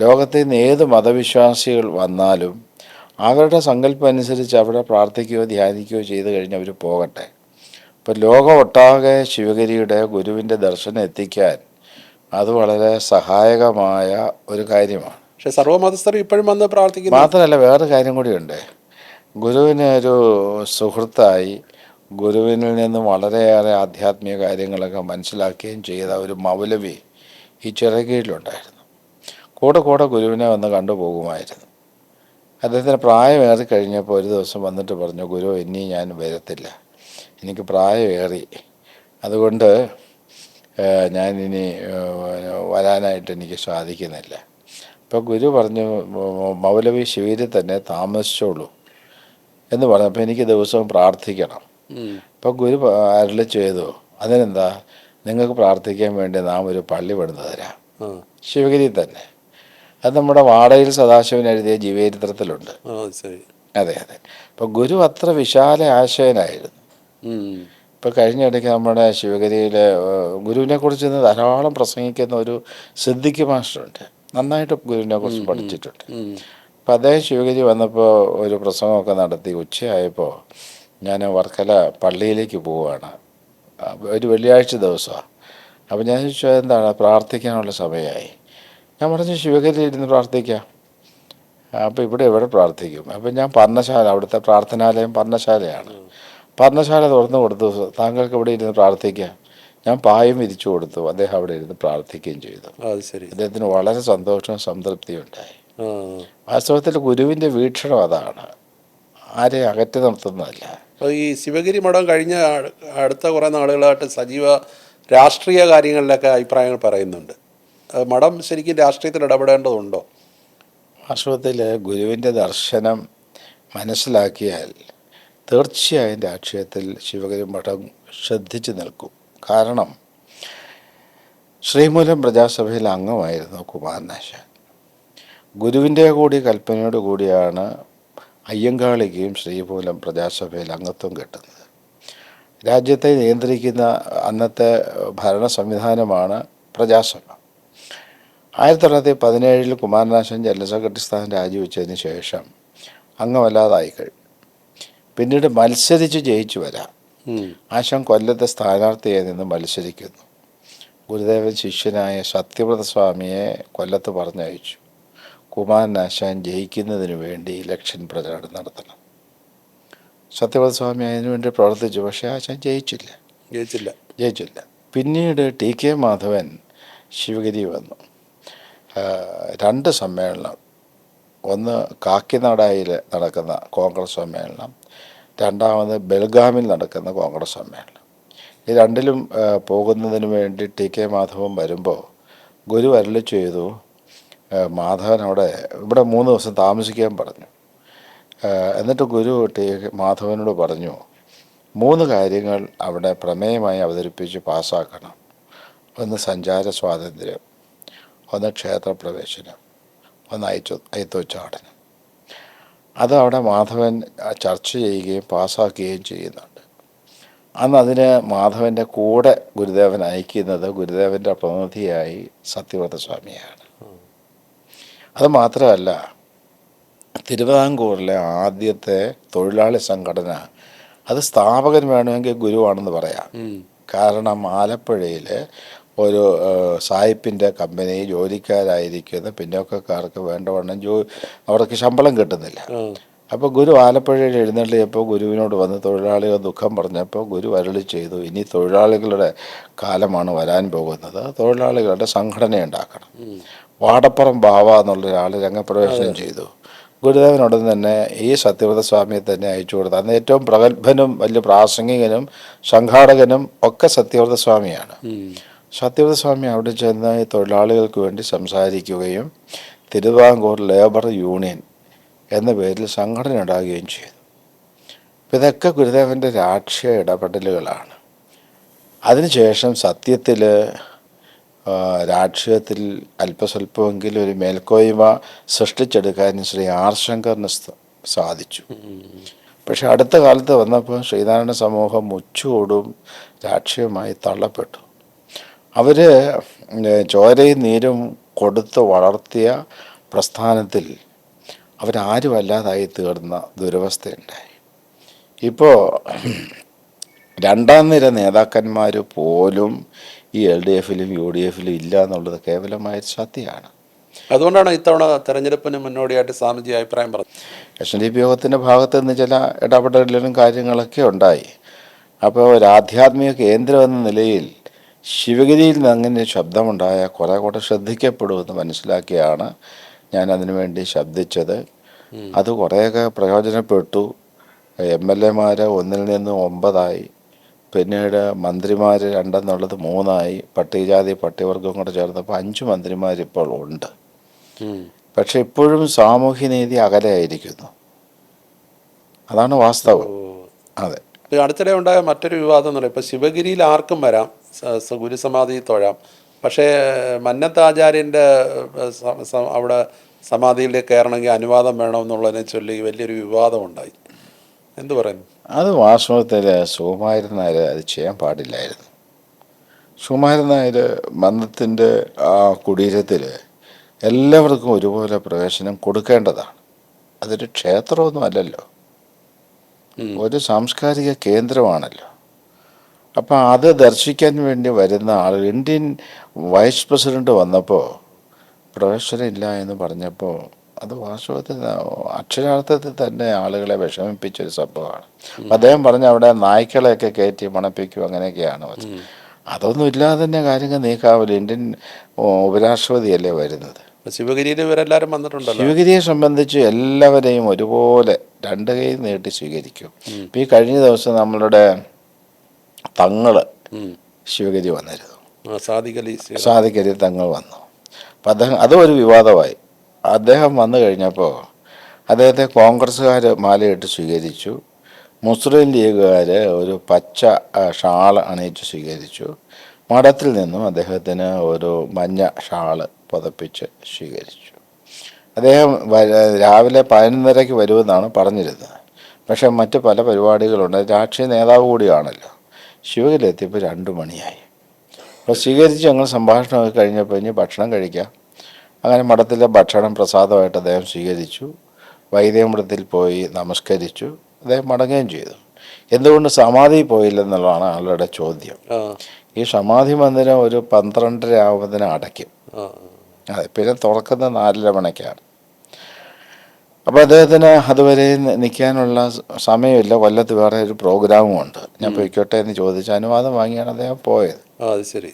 ലോകത്തിൽ നിന്ന് ഏത് മതവിശ്വാസികൾ വന്നാലും അവരുടെ സങ്കല്പം അനുസരിച്ച് അവിടെ പ്രാർത്ഥിക്കുകയോ ധ്യാനിക്കുകയോ ചെയ്തു കഴിഞ്ഞാൽ അവർ പോകട്ടെ. ഇപ്പം ലോകം ഒട്ടാകെ ശിവഗിരിയുടെ ഗുരുവിൻ്റെ ദർശനം എത്തിക്കാൻ അത് വളരെ സഹായകമായ ഒരു കാര്യമാണ്. പക്ഷേ സർവ്വമതസ്ഥർ ഇപ്പോഴും വന്ന് പ്രാർത്ഥിക്കുന്നു. മാത്രമല്ല, വേറൊരു കാര്യം കൂടിയുണ്ട്. ഗുരുവിന് ഒരു സുഹൃത്തായി, ഗുരുവിനിൽ നിന്നും വളരെയേറെ ആധ്യാത്മിക കാര്യങ്ങളൊക്കെ മനസ്സിലാക്കുകയും ചെയ്ത ഒരു മൗലവി ഈ ചിറകീഴിലുണ്ടായിരുന്നു. കൂടെ ഗുരുവിനെ വന്ന് കണ്ടുപോകുമായിരുന്നു. അദ്ദേഹത്തിന് പ്രായമേറി കഴിഞ്ഞപ്പോൾ ഒരു ദിവസം വന്നിട്ട് പറഞ്ഞു, ഗുരു ഇനി ഞാൻ വരത്തില്ല, എനിക്ക് പ്രായമേറി, അതുകൊണ്ട് ഞാനിനി വരാനായിട്ട് എനിക്ക് സാധിക്കുന്നില്ല. അപ്പോൾ ഗുരു പറഞ്ഞു, മൗലവി ശിവഗിരി തന്നെ താമസിച്ചോളൂ എന്ന് പറഞ്ഞപ്പോൾ എനിക്ക് ദിവസവും പ്രാർത്ഥിക്കണം. അപ്പോൾ ഗുരു അരുളി ചെയ്തു, അതിനെന്താ, നിങ്ങൾക്ക് പ്രാർത്ഥിക്കാൻ വേണ്ടി നാം ഒരു പള്ളി പണിത് തരാം ശിവഗിരി തന്നെ. അത് നമ്മുടെ വാടയിൽ സദാശിവൻ എഴുതിയ ജീവചരിത്രത്തിലുണ്ട്. അതെ. അപ്പോൾ ഗുരു അത്ര വിശാല ആശയനായിരുന്നു. ഇപ്പോൾ കഴിഞ്ഞിടയ്ക്ക് നമ്മുടെ ശിവഗിരിയിലെ ഗുരുവിനെ കുറിച്ച് ധാരാളം പ്രസംഗിക്കുന്ന ഒരു സിദ്ദിഖ് മാസ്റ്ററുണ്ട്. നന്നായിട്ട് ഗുരുവിനെ കുറിച്ച് പഠിച്ചിട്ടുണ്ട്. അപ്പം അദ്ദേഹം ശിവഗിരി വന്നപ്പോൾ ഒരു പ്രസംഗമൊക്കെ നടത്തി. ഉച്ചയായപ്പോൾ ഞാൻ വർക്കല പള്ളിയിലേക്ക് പോവുകയാണ്. ഒരു വെള്ളിയാഴ്ച ദിവസമാണ്. അപ്പോൾ ഞാൻ ചോദിച്ചു, എന്താണ്, പ്രാർത്ഥിക്കാനുള്ള സമയമായി. ഞാൻ പറഞ്ഞു, ശിവഗിരിയിൽ ഇരുന്ന് പ്രാർത്ഥിക്കാം. അപ്പോൾ എവിടെ പ്രാർത്ഥിക്കും? അപ്പം ഞാൻ പർണശാല, അവിടുത്തെ പ്രാർത്ഥനാലയം പർണശാലയാണ്, പർണശാല തുറന്നു കൊടുത്തു, താങ്കൾക്ക് ഇവിടെ ഇരുന്ന് പ്രാർത്ഥിക്കാം. ഞാൻ പായം വിരിച്ചു കൊടുത്തു, അദ്ദേഹം അവിടെ ഇരുന്ന് പ്രാർത്ഥിക്കുകയും ചെയ്തു. അദ്ദേഹത്തിന് വളരെ സന്തോഷവും സംതൃപ്തിയും ഉണ്ടായി. വാസ്തവത്തിൽ ഗുരുവിൻ്റെ വീക്ഷണം അതാണ്, ആരെയും അകറ്റി നിർത്തുന്നതല്ല. അപ്പോൾ ഈ ശിവഗിരി മഠം കഴിഞ്ഞ അടുത്ത കുറേ നാളുകളായിട്ട് സജീവ രാഷ്ട്രീയ കാര്യങ്ങളിലൊക്കെ അഭിപ്രായങ്ങൾ പറയുന്നുണ്ട്. മഠം ശരിക്കും രാഷ്ട്രീയത്തിൽ ഇടപെടേണ്ടതുണ്ടോ? വാസ്തവത്തിൽ ഗുരുവിൻ്റെ ദർശനം മനസ്സിലാക്കിയാൽ തീർച്ചയായും രാഷ്ട്രീയത്തിൽ ശിവഗിരി മഠം ശ്രദ്ധിച്ചു നിൽക്കും. കാരണം ശ്രീമൂലം പ്രജാസഭയിൽ അംഗമായിരുന്നു കുമാരനാശാൻ. ഗുരുവിൻ്റെ കൂടി കൽപ്പനയോട് കൂടിയാണ് അയ്യങ്കാളിക്കും ശ്രീമൂലം പ്രജാസഭയിൽ അംഗത്വം കിട്ടുന്നത്. രാജ്യത്തെ നിയന്ത്രിക്കുന്ന അന്നത്തെ ഭരണ സംവിധാനമാണ് പ്രജാസഭ. 1917 കുമാരനാശാൻ ജനറൽ സെക്രട്ടറി സ്ഥാനം രാജിവെച്ചതിന് ശേഷം അംഗമല്ലാതായി കഴിഞ്ഞു. പിന്നീട് മത്സരിച്ച് ജയിച്ചു വരാം. ആശാൻ കൊല്ലത്തെ സ്ഥാനാർത്ഥിയായി നിന്ന് മത്സരിക്കുന്നു. ഗുരുദേവൻ ശിഷ്യനായ സത്യവ്രത സ്വാമിയെ കൊല്ലത്ത് പറഞ്ഞയച്ചു. കുമാരനാശാൻ ജയിക്കുന്നതിന് വേണ്ടി ഇലക്ഷൻ പ്രചാരണം നടത്തണം. സത്യവ്രത സ്വാമി അതിനുവേണ്ടി പ്രവർത്തിച്ചു. പക്ഷേ ആശാൻ ജയിച്ചില്ല. പിന്നീട് TK മാധവൻ ശിവഗിരി വന്നു. 2 സമ്മേളനം, ഒന്ന് കാക്കിനാഡയിൽ നടക്കുന്ന കോൺഗ്രസ് സമ്മേളനം, രണ്ടാമത് ബെൽഗാമിൽ നടക്കുന്ന കോൺഗ്രസ് സമ്മേളനം. ഈ രണ്ടിലും പോകുന്നതിന് വേണ്ടി ടി കെ മാധവൻ വരുമ്പോൾ ഗുരു അരുളി ചെയ്തു, മാധവൻ അവിടെ ഇവിടെ 3 ദിവസം താമസിക്കാൻ പറഞ്ഞു. എന്നിട്ട് ഗുരു ടി മാധവനോട് പറഞ്ഞു, 3 കാര്യങ്ങൾ അവിടെ പ്രമേയമായി അവതരിപ്പിച്ച് പാസ്സാക്കണം. ഒന്ന് സഞ്ചാര സ്വാതന്ത്ര്യം, ഒന്ന് ക്ഷേത്രപ്രവേശനം, ഒന്ന് അയിത്തോച്ചാടനം. അത് അവിടെ മാധവൻ ചർച്ച ചെയ്യുകയും പാസ്സാക്കുകയും ചെയ്യുന്നുണ്ട്. അന്ന് അതിന് മാധവൻ്റെ കൂടെ ഗുരുദേവൻ അയക്കുന്നത് ഗുരുദേവൻ്റെ പ്രതിനിധിയായി സത്യവ്രതസ്വാമിയാണ്. അത് മാത്രമല്ല, തിരുവിതാംകൂറിലെ ആദ്യത്തെ തൊഴിലാളി സംഘടന അത് സ്ഥാപകൻ വേണമെങ്കിൽ ഗുരുവാണെന്ന് പറയാം. കാരണം ആലപ്പുഴയിൽ ഒരു സായിപ്പിൻ്റെ കമ്പനി ജോലിക്കാരായിരിക്കുന്ന പിന്നോക്കക്കാർക്ക് വേണ്ടവണ്ണം അവർക്ക് ശമ്പളം കിട്ടുന്നില്ല. അപ്പോൾ ഗുരു ആലപ്പുഴയിൽ എഴുന്നള്ളിയപ്പോൾ ഗുരുവിനോട് വന്ന് തൊഴിലാളികൾ ദുഃഖം പറഞ്ഞപ്പോൾ ഗുരു അരുളി ചെയ്തു, ഇനി തൊഴിലാളികളുടെ കാലമാണ് വരാൻ പോകുന്നത്, തൊഴിലാളികളുടെ സംഘടന ഉണ്ടാക്കണം. വാടപ്പുറം ബാവ എന്നുള്ളൊരാൾ രംഗപ്രവേശനം ചെയ്തു. ഗുരുദേവനോട് തന്നെ ഈ സത്യവ്രതസ്വാമിയെ തന്നെ അയച്ചു കൊടുത്തു. അന്ന് ഏറ്റവും പ്രഗത്ഭനും വലിയ പ്രാസംഗികനും സംഘാടകനും ഒക്കെ സത്യവ്രതസ്വാമിയാണ്. സത്യവ്രതസ്വാമി അവിടെ ചെന്ന് ഈ തൊഴിലാളികൾക്ക് വേണ്ടി സംസാരിക്കുകയും തിരുവിതാംകൂർ ലേബർ യൂണിയൻ എന്ന പേരിൽ സംഘടന ഉണ്ടാകുകയും ചെയ്തു. ഇതൊക്കെ ഗുരുദേവൻ്റെ രാഷ്ട്രീയ ഇടപെടലുകളാണ്. അതിനുശേഷം സത്യത്തിൽ രാഷ്ട്രീയത്തിൽ അല്പസ്വല്പമെങ്കിലും ഒരു മേൽക്കോയ്മ സൃഷ്ടിച്ചെടുക്കാൻ ശ്രീ ആർ ശങ്കറിന് സാധിച്ചു. പക്ഷെ അടുത്ത കാലത്ത് വന്നപ്പോൾ ശ്രീനാരായണ സമൂഹം മുച്ചൂടും രാഷ്ട്രീയമായി തള്ളപ്പെട്ടു. അവർ ചോരയും നീരും കൊടുത്ത് വളർത്തിയ പ്രസ്ഥാനത്തിൽ അവരാരുമല്ലാതായി തീർന്ന ദുരവസ്ഥയുണ്ടായി. ഇപ്പോൾ 2ാം നിര നേതാക്കന്മാർ പോലും ഈ LDFിലും UDFിലും ഇല്ല എന്നുള്ളത് കേവലമായ സത്യമാണ്. അതുകൊണ്ടാണ് ഇത്തവണ തെരഞ്ഞെടുപ്പിന് മുന്നോടിയായിട്ട് സ്വാമിജി അഭിപ്രായം പറഞ്ഞത്. SNDP യോഗത്തിൻ്റെ ഭാഗത്ത് നിന്ന് ചില ഇടപെടലും കാര്യങ്ങളൊക്കെ ഉണ്ടായി. അപ്പോൾ ഒരു ആധ്യാത്മിക കേന്ദ്രം എന്ന നിലയിൽ ശിവഗിരിയിൽ നിന്ന് അങ്ങനെ ശബ്ദമുണ്ടായ കുറേ കൂടെ ശ്രദ്ധിക്കപ്പെടുമെന്ന് മനസ്സിലാക്കിയാണ് ഞാൻ അതിനുവേണ്ടി ശബ്ദിച്ചത്. അത് കുറേയൊക്കെ പ്രയോജനപ്പെട്ടു. MLAമാർ 1 നിന്ന് 9 പിന്നീട് മന്ത്രിമാർ 2 എന്നുള്ളത് 3 പട്ടികജാതി പട്ടികവർഗം കൂടെ ചേർന്നപ്പോൾ 5 മന്ത്രിമാരിപ്പോൾ ഉണ്ട്. പക്ഷെ ഇപ്പോഴും സാമൂഹ്യനീതി അകലെയായിരിക്കുന്നു. അതാണ് വാസ്തവം. അതെ. അടുത്തിടെ ഉണ്ടായ മറ്റൊരു വിവാദം എന്ന് പറയുന്നത്, ഇപ്പോൾ ശിവഗിരിയിൽ ആർക്കും വരാം, ഗുരുസമാധി തൊഴാം, പക്ഷേ മന്നത്താചാര്യൻ്റെ അവിടെ സമാധിയിലേക്ക് കയറണമെങ്കിൽ അനുവാദം വേണമെന്നുള്ളതിനെ ചൊല്ലി വലിയൊരു വിവാദമുണ്ടായി. എന്തു പറയുന്നു? അത് വാസ്തവത്തിൽ സുകുമാരൻ നായർ അത് ചെയ്യാൻ പാടില്ലായിരുന്നു. സുകുമാരൻ നായർ മന്നത്തിൻ്റെ ആ കുടീരത്തിൽ എല്ലാവർക്കും ഒരുപോലെ പ്രവേശനം കൊടുക്കേണ്ടതാണ്. അതൊരു ക്ഷേത്രമൊന്നും അല്ലല്ലോ, ഒരു സാംസ്കാരിക കേന്ദ്രമാണല്ലോ. അപ്പം അത് ദർശിക്കാൻ വേണ്ടി വരുന്ന ആൾ, ഇന്ത്യൻ വൈസ് പ്രസിഡന്റ് വന്നപ്പോൾ പ്രവേശനം ഇല്ല എന്ന് പറഞ്ഞപ്പോൾ അത് വാസ്തവത്തിൽ അക്ഷരാർത്ഥത്തിൽ തന്നെ ആളുകളെ വിഷമിപ്പിച്ചൊരു സംഭവമാണ്. അദ്ദേഹം പറഞ്ഞ അവിടെ നായ്ക്കളെയൊക്കെ കയറ്റി മണപ്പിക്കും, അങ്ങനെയൊക്കെയാണ്. അതൊന്നും ഇല്ലാതെ തന്നെ കാര്യങ്ങൾ നീക്കാവില്ല. ഇന്ത്യൻ ഉപരാഷ്ട്രപതിയല്ലേ വരുന്നത്. ശിവഗിരിയിൽ ഇവരെല്ലാവരും വന്നിട്ടുണ്ടല്ലോ. ശിവഗിരിയെ സംബന്ധിച്ച് എല്ലാവരെയും ഒരുപോലെ 2 കൈ നീട്ടി സ്വീകരിക്കും. ഇപ്പം ഈ കഴിഞ്ഞ ദിവസം നമ്മളുടെ തങ്ങൾ ശിവഗിരി വന്നിരുന്നു. സാദിഖ് അലി തങ്ങൾ വന്നു. അപ്പം അദ്ദേഹം അതും ഒരു വിവാദമായി. അദ്ദേഹം വന്നു കഴിഞ്ഞപ്പോൾ അദ്ദേഹത്തെ കോൺഗ്രസ്സുകാർ മാലയിട്ട് സ്വീകരിച്ചു, മുസ്ലിം ലീഗുകാർ ഒരു പച്ച ഷാൾ അണിയിച്ച് സ്വീകരിച്ചു, മഠത്തിൽ നിന്നും അദ്ദേഹത്തിന് ഒരു മഞ്ഞ ഷാള് പുതപ്പിച്ച് സ്വീകരിച്ചു. അദ്ദേഹം രാവിലെ 11:30 വരുമെന്നാണ് പറഞ്ഞിരുന്നത്. പക്ഷേ മറ്റ് പല പരിപാടികളുണ്ട്. രാഷ്ട്രീയ നേതാവ് കൂടിയാണല്ലോ. ശിവഗിരിയിലെത്തിയപ്പോൾ 2 മണിയായി. അപ്പോൾ സ്വീകരിച്ച് ഞങ്ങൾ സംഭാഷണമൊക്കെ കഴിഞ്ഞപ്പോൾ ഇനി ഭക്ഷണം കഴിക്കാം. അങ്ങനെ മഠത്തിലെ ഭക്ഷണം പ്രസാദമായിട്ട് അദ്ദേഹം സ്വീകരിച്ചു. വൈദ്യമഠത്തിൽ പോയി നമസ്കരിച്ചു. അദ്ദേഹം മടങ്ങുകയും ചെയ്തു. എന്തുകൊണ്ട് സമാധി പോയില്ലെന്നുള്ളതാണ് ആളുടെ ചോദ്യം. ഈ സമാധി മന്ദിരം ഒരു 12:30 ആവുന്നതിന് അടയ്ക്കും. അതെ, പിന്നെ തുറക്കുന്ന 4:30 മണിക്കാണ്. അപ്പോൾ അദ്ദേഹത്തിന് അതുവരെ നിൽക്കാനുള്ള സമയമില്ല. കൊല്ലത്ത് വേറെ ഒരു പ്രോഗ്രാമും ഉണ്ട്. ഞാൻ പോയിക്കോട്ടെ എന്ന് ചോദിച്ച് അനുവാദം വാങ്ങിയാണ് അദ്ദേഹം പോയത്. അത് ശരി.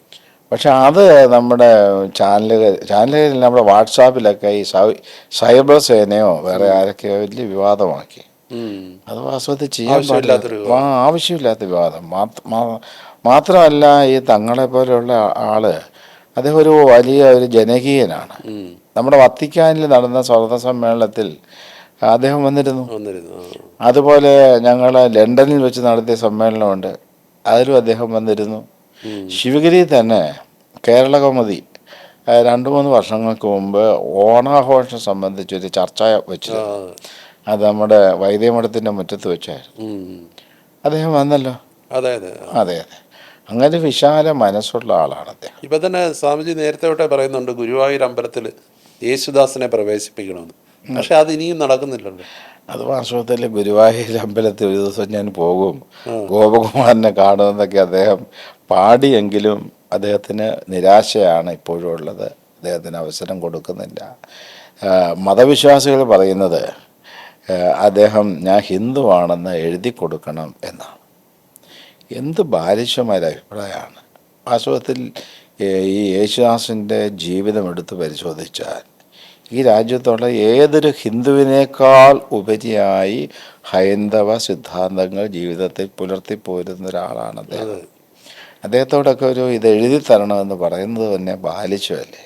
പക്ഷെ അത് നമ്മുടെ ചാനലുകളിൽ നമ്മുടെ വാട്സാപ്പിലൊക്കെ ഈ സൈബർ സേനയോ വേറെ ആരൊക്കെയോ വലിയ വിവാദമാക്കി. അത് വാസ്തവത്തിൽ ചെയ്യാൻ ആവശ്യമില്ലാത്ത വിവാദം. മാത്രമല്ല ഈ തങ്ങളെ പോലെയുള്ള ആള് അദ്ദേഹം ഒരു വലിയ ഒരു ജനകീയനാണ്. നമ്മുടെ വത്തിക്കാനിൽ നടന്ന സ്വർണ്ണ സമ്മേളനത്തിൽ അദ്ദേഹം വന്നിരുന്നു. അതുപോലെ ഞങ്ങൾ ലണ്ടനിൽ വെച്ച് നടത്തിയ സമ്മേളനമുണ്ട്, അതിലും അദ്ദേഹം വന്നിരുന്നു. ശിവഗിരി തന്നെ കേരള കൗമുദി 2-3 വർഷങ്ങൾക്ക് മുമ്പ് ഓണാഘോഷം സംബന്ധിച്ചൊരു ചർച്ച വെച്ചിരുന്നു. അത് നമ്മുടെ വൈദ്യമഠത്തിൻ്റെ മുറ്റത്ത് വെച്ചായിരുന്നു. അദ്ദേഹം വന്നല്ലോ. അതെ അതെ അതെ അതെ, അങ്ങനെ വിശാല മനസ്സുള്ള ആളാണ് അദ്ദേഹം. ഇപ്പൊ തന്നെ സ്വാമിജി നേരത്തെ തൊട്ടേ പറയുന്നുണ്ട് ഗുരുവായൂർ അമ്പലത്തിൽ യേശുദാസിനെ പ്രവേശിപ്പിക്കണമെന്ന്. പക്ഷെ അത് ഇനിയും നടക്കുന്നില്ലല്ലോ. അത് വാസ്തവത്തിൽ ഗുരുവായൂർ അമ്പലത്തിൽ ഒരു ദിവസം ഞാൻ പോകും, ഗോപകുമാരനെ കാണുമെന്നൊക്കെ അദ്ദേഹം പാടിയെങ്കിലും അദ്ദേഹത്തിന് നിരാശയാണ് ഇപ്പോഴും ഉള്ളത്. അദ്ദേഹത്തിന് അവസരം കൊടുക്കുന്നില്ല. മതവിശ്വാസികൾ പറയുന്നത് അദ്ദേഹം ഞാൻ ഹിന്ദുവാണെന്ന് എഴുതി കൊടുക്കണം എന്നാണ്. എന്ത് ബാലിശമായ അഭിപ്രായമാണ്. വാസ്തവത്തിൽ ഈ യേശുദാസിൻ്റെ ജീവിതം എടുത്ത് പരിശോധിച്ചാൽ ഈ രാജ്യത്തുള്ള ഏതൊരു ഹിന്ദുവിനേക്കാൾ ഉപരിയായി ഹൈന്ദവ സിദ്ധാന്തങ്ങൾ ജീവിതത്തിൽ പുലർത്തിപ്പോരുന്ന ഒരാളാണ് അദ്ദേഹം. അദ്ദേഹത്തോടൊക്കെ ഒരു ഇത് എഴുതി തരണമെന്ന് പറയുന്നത് തന്നെ ബാലിശമല്ലേ.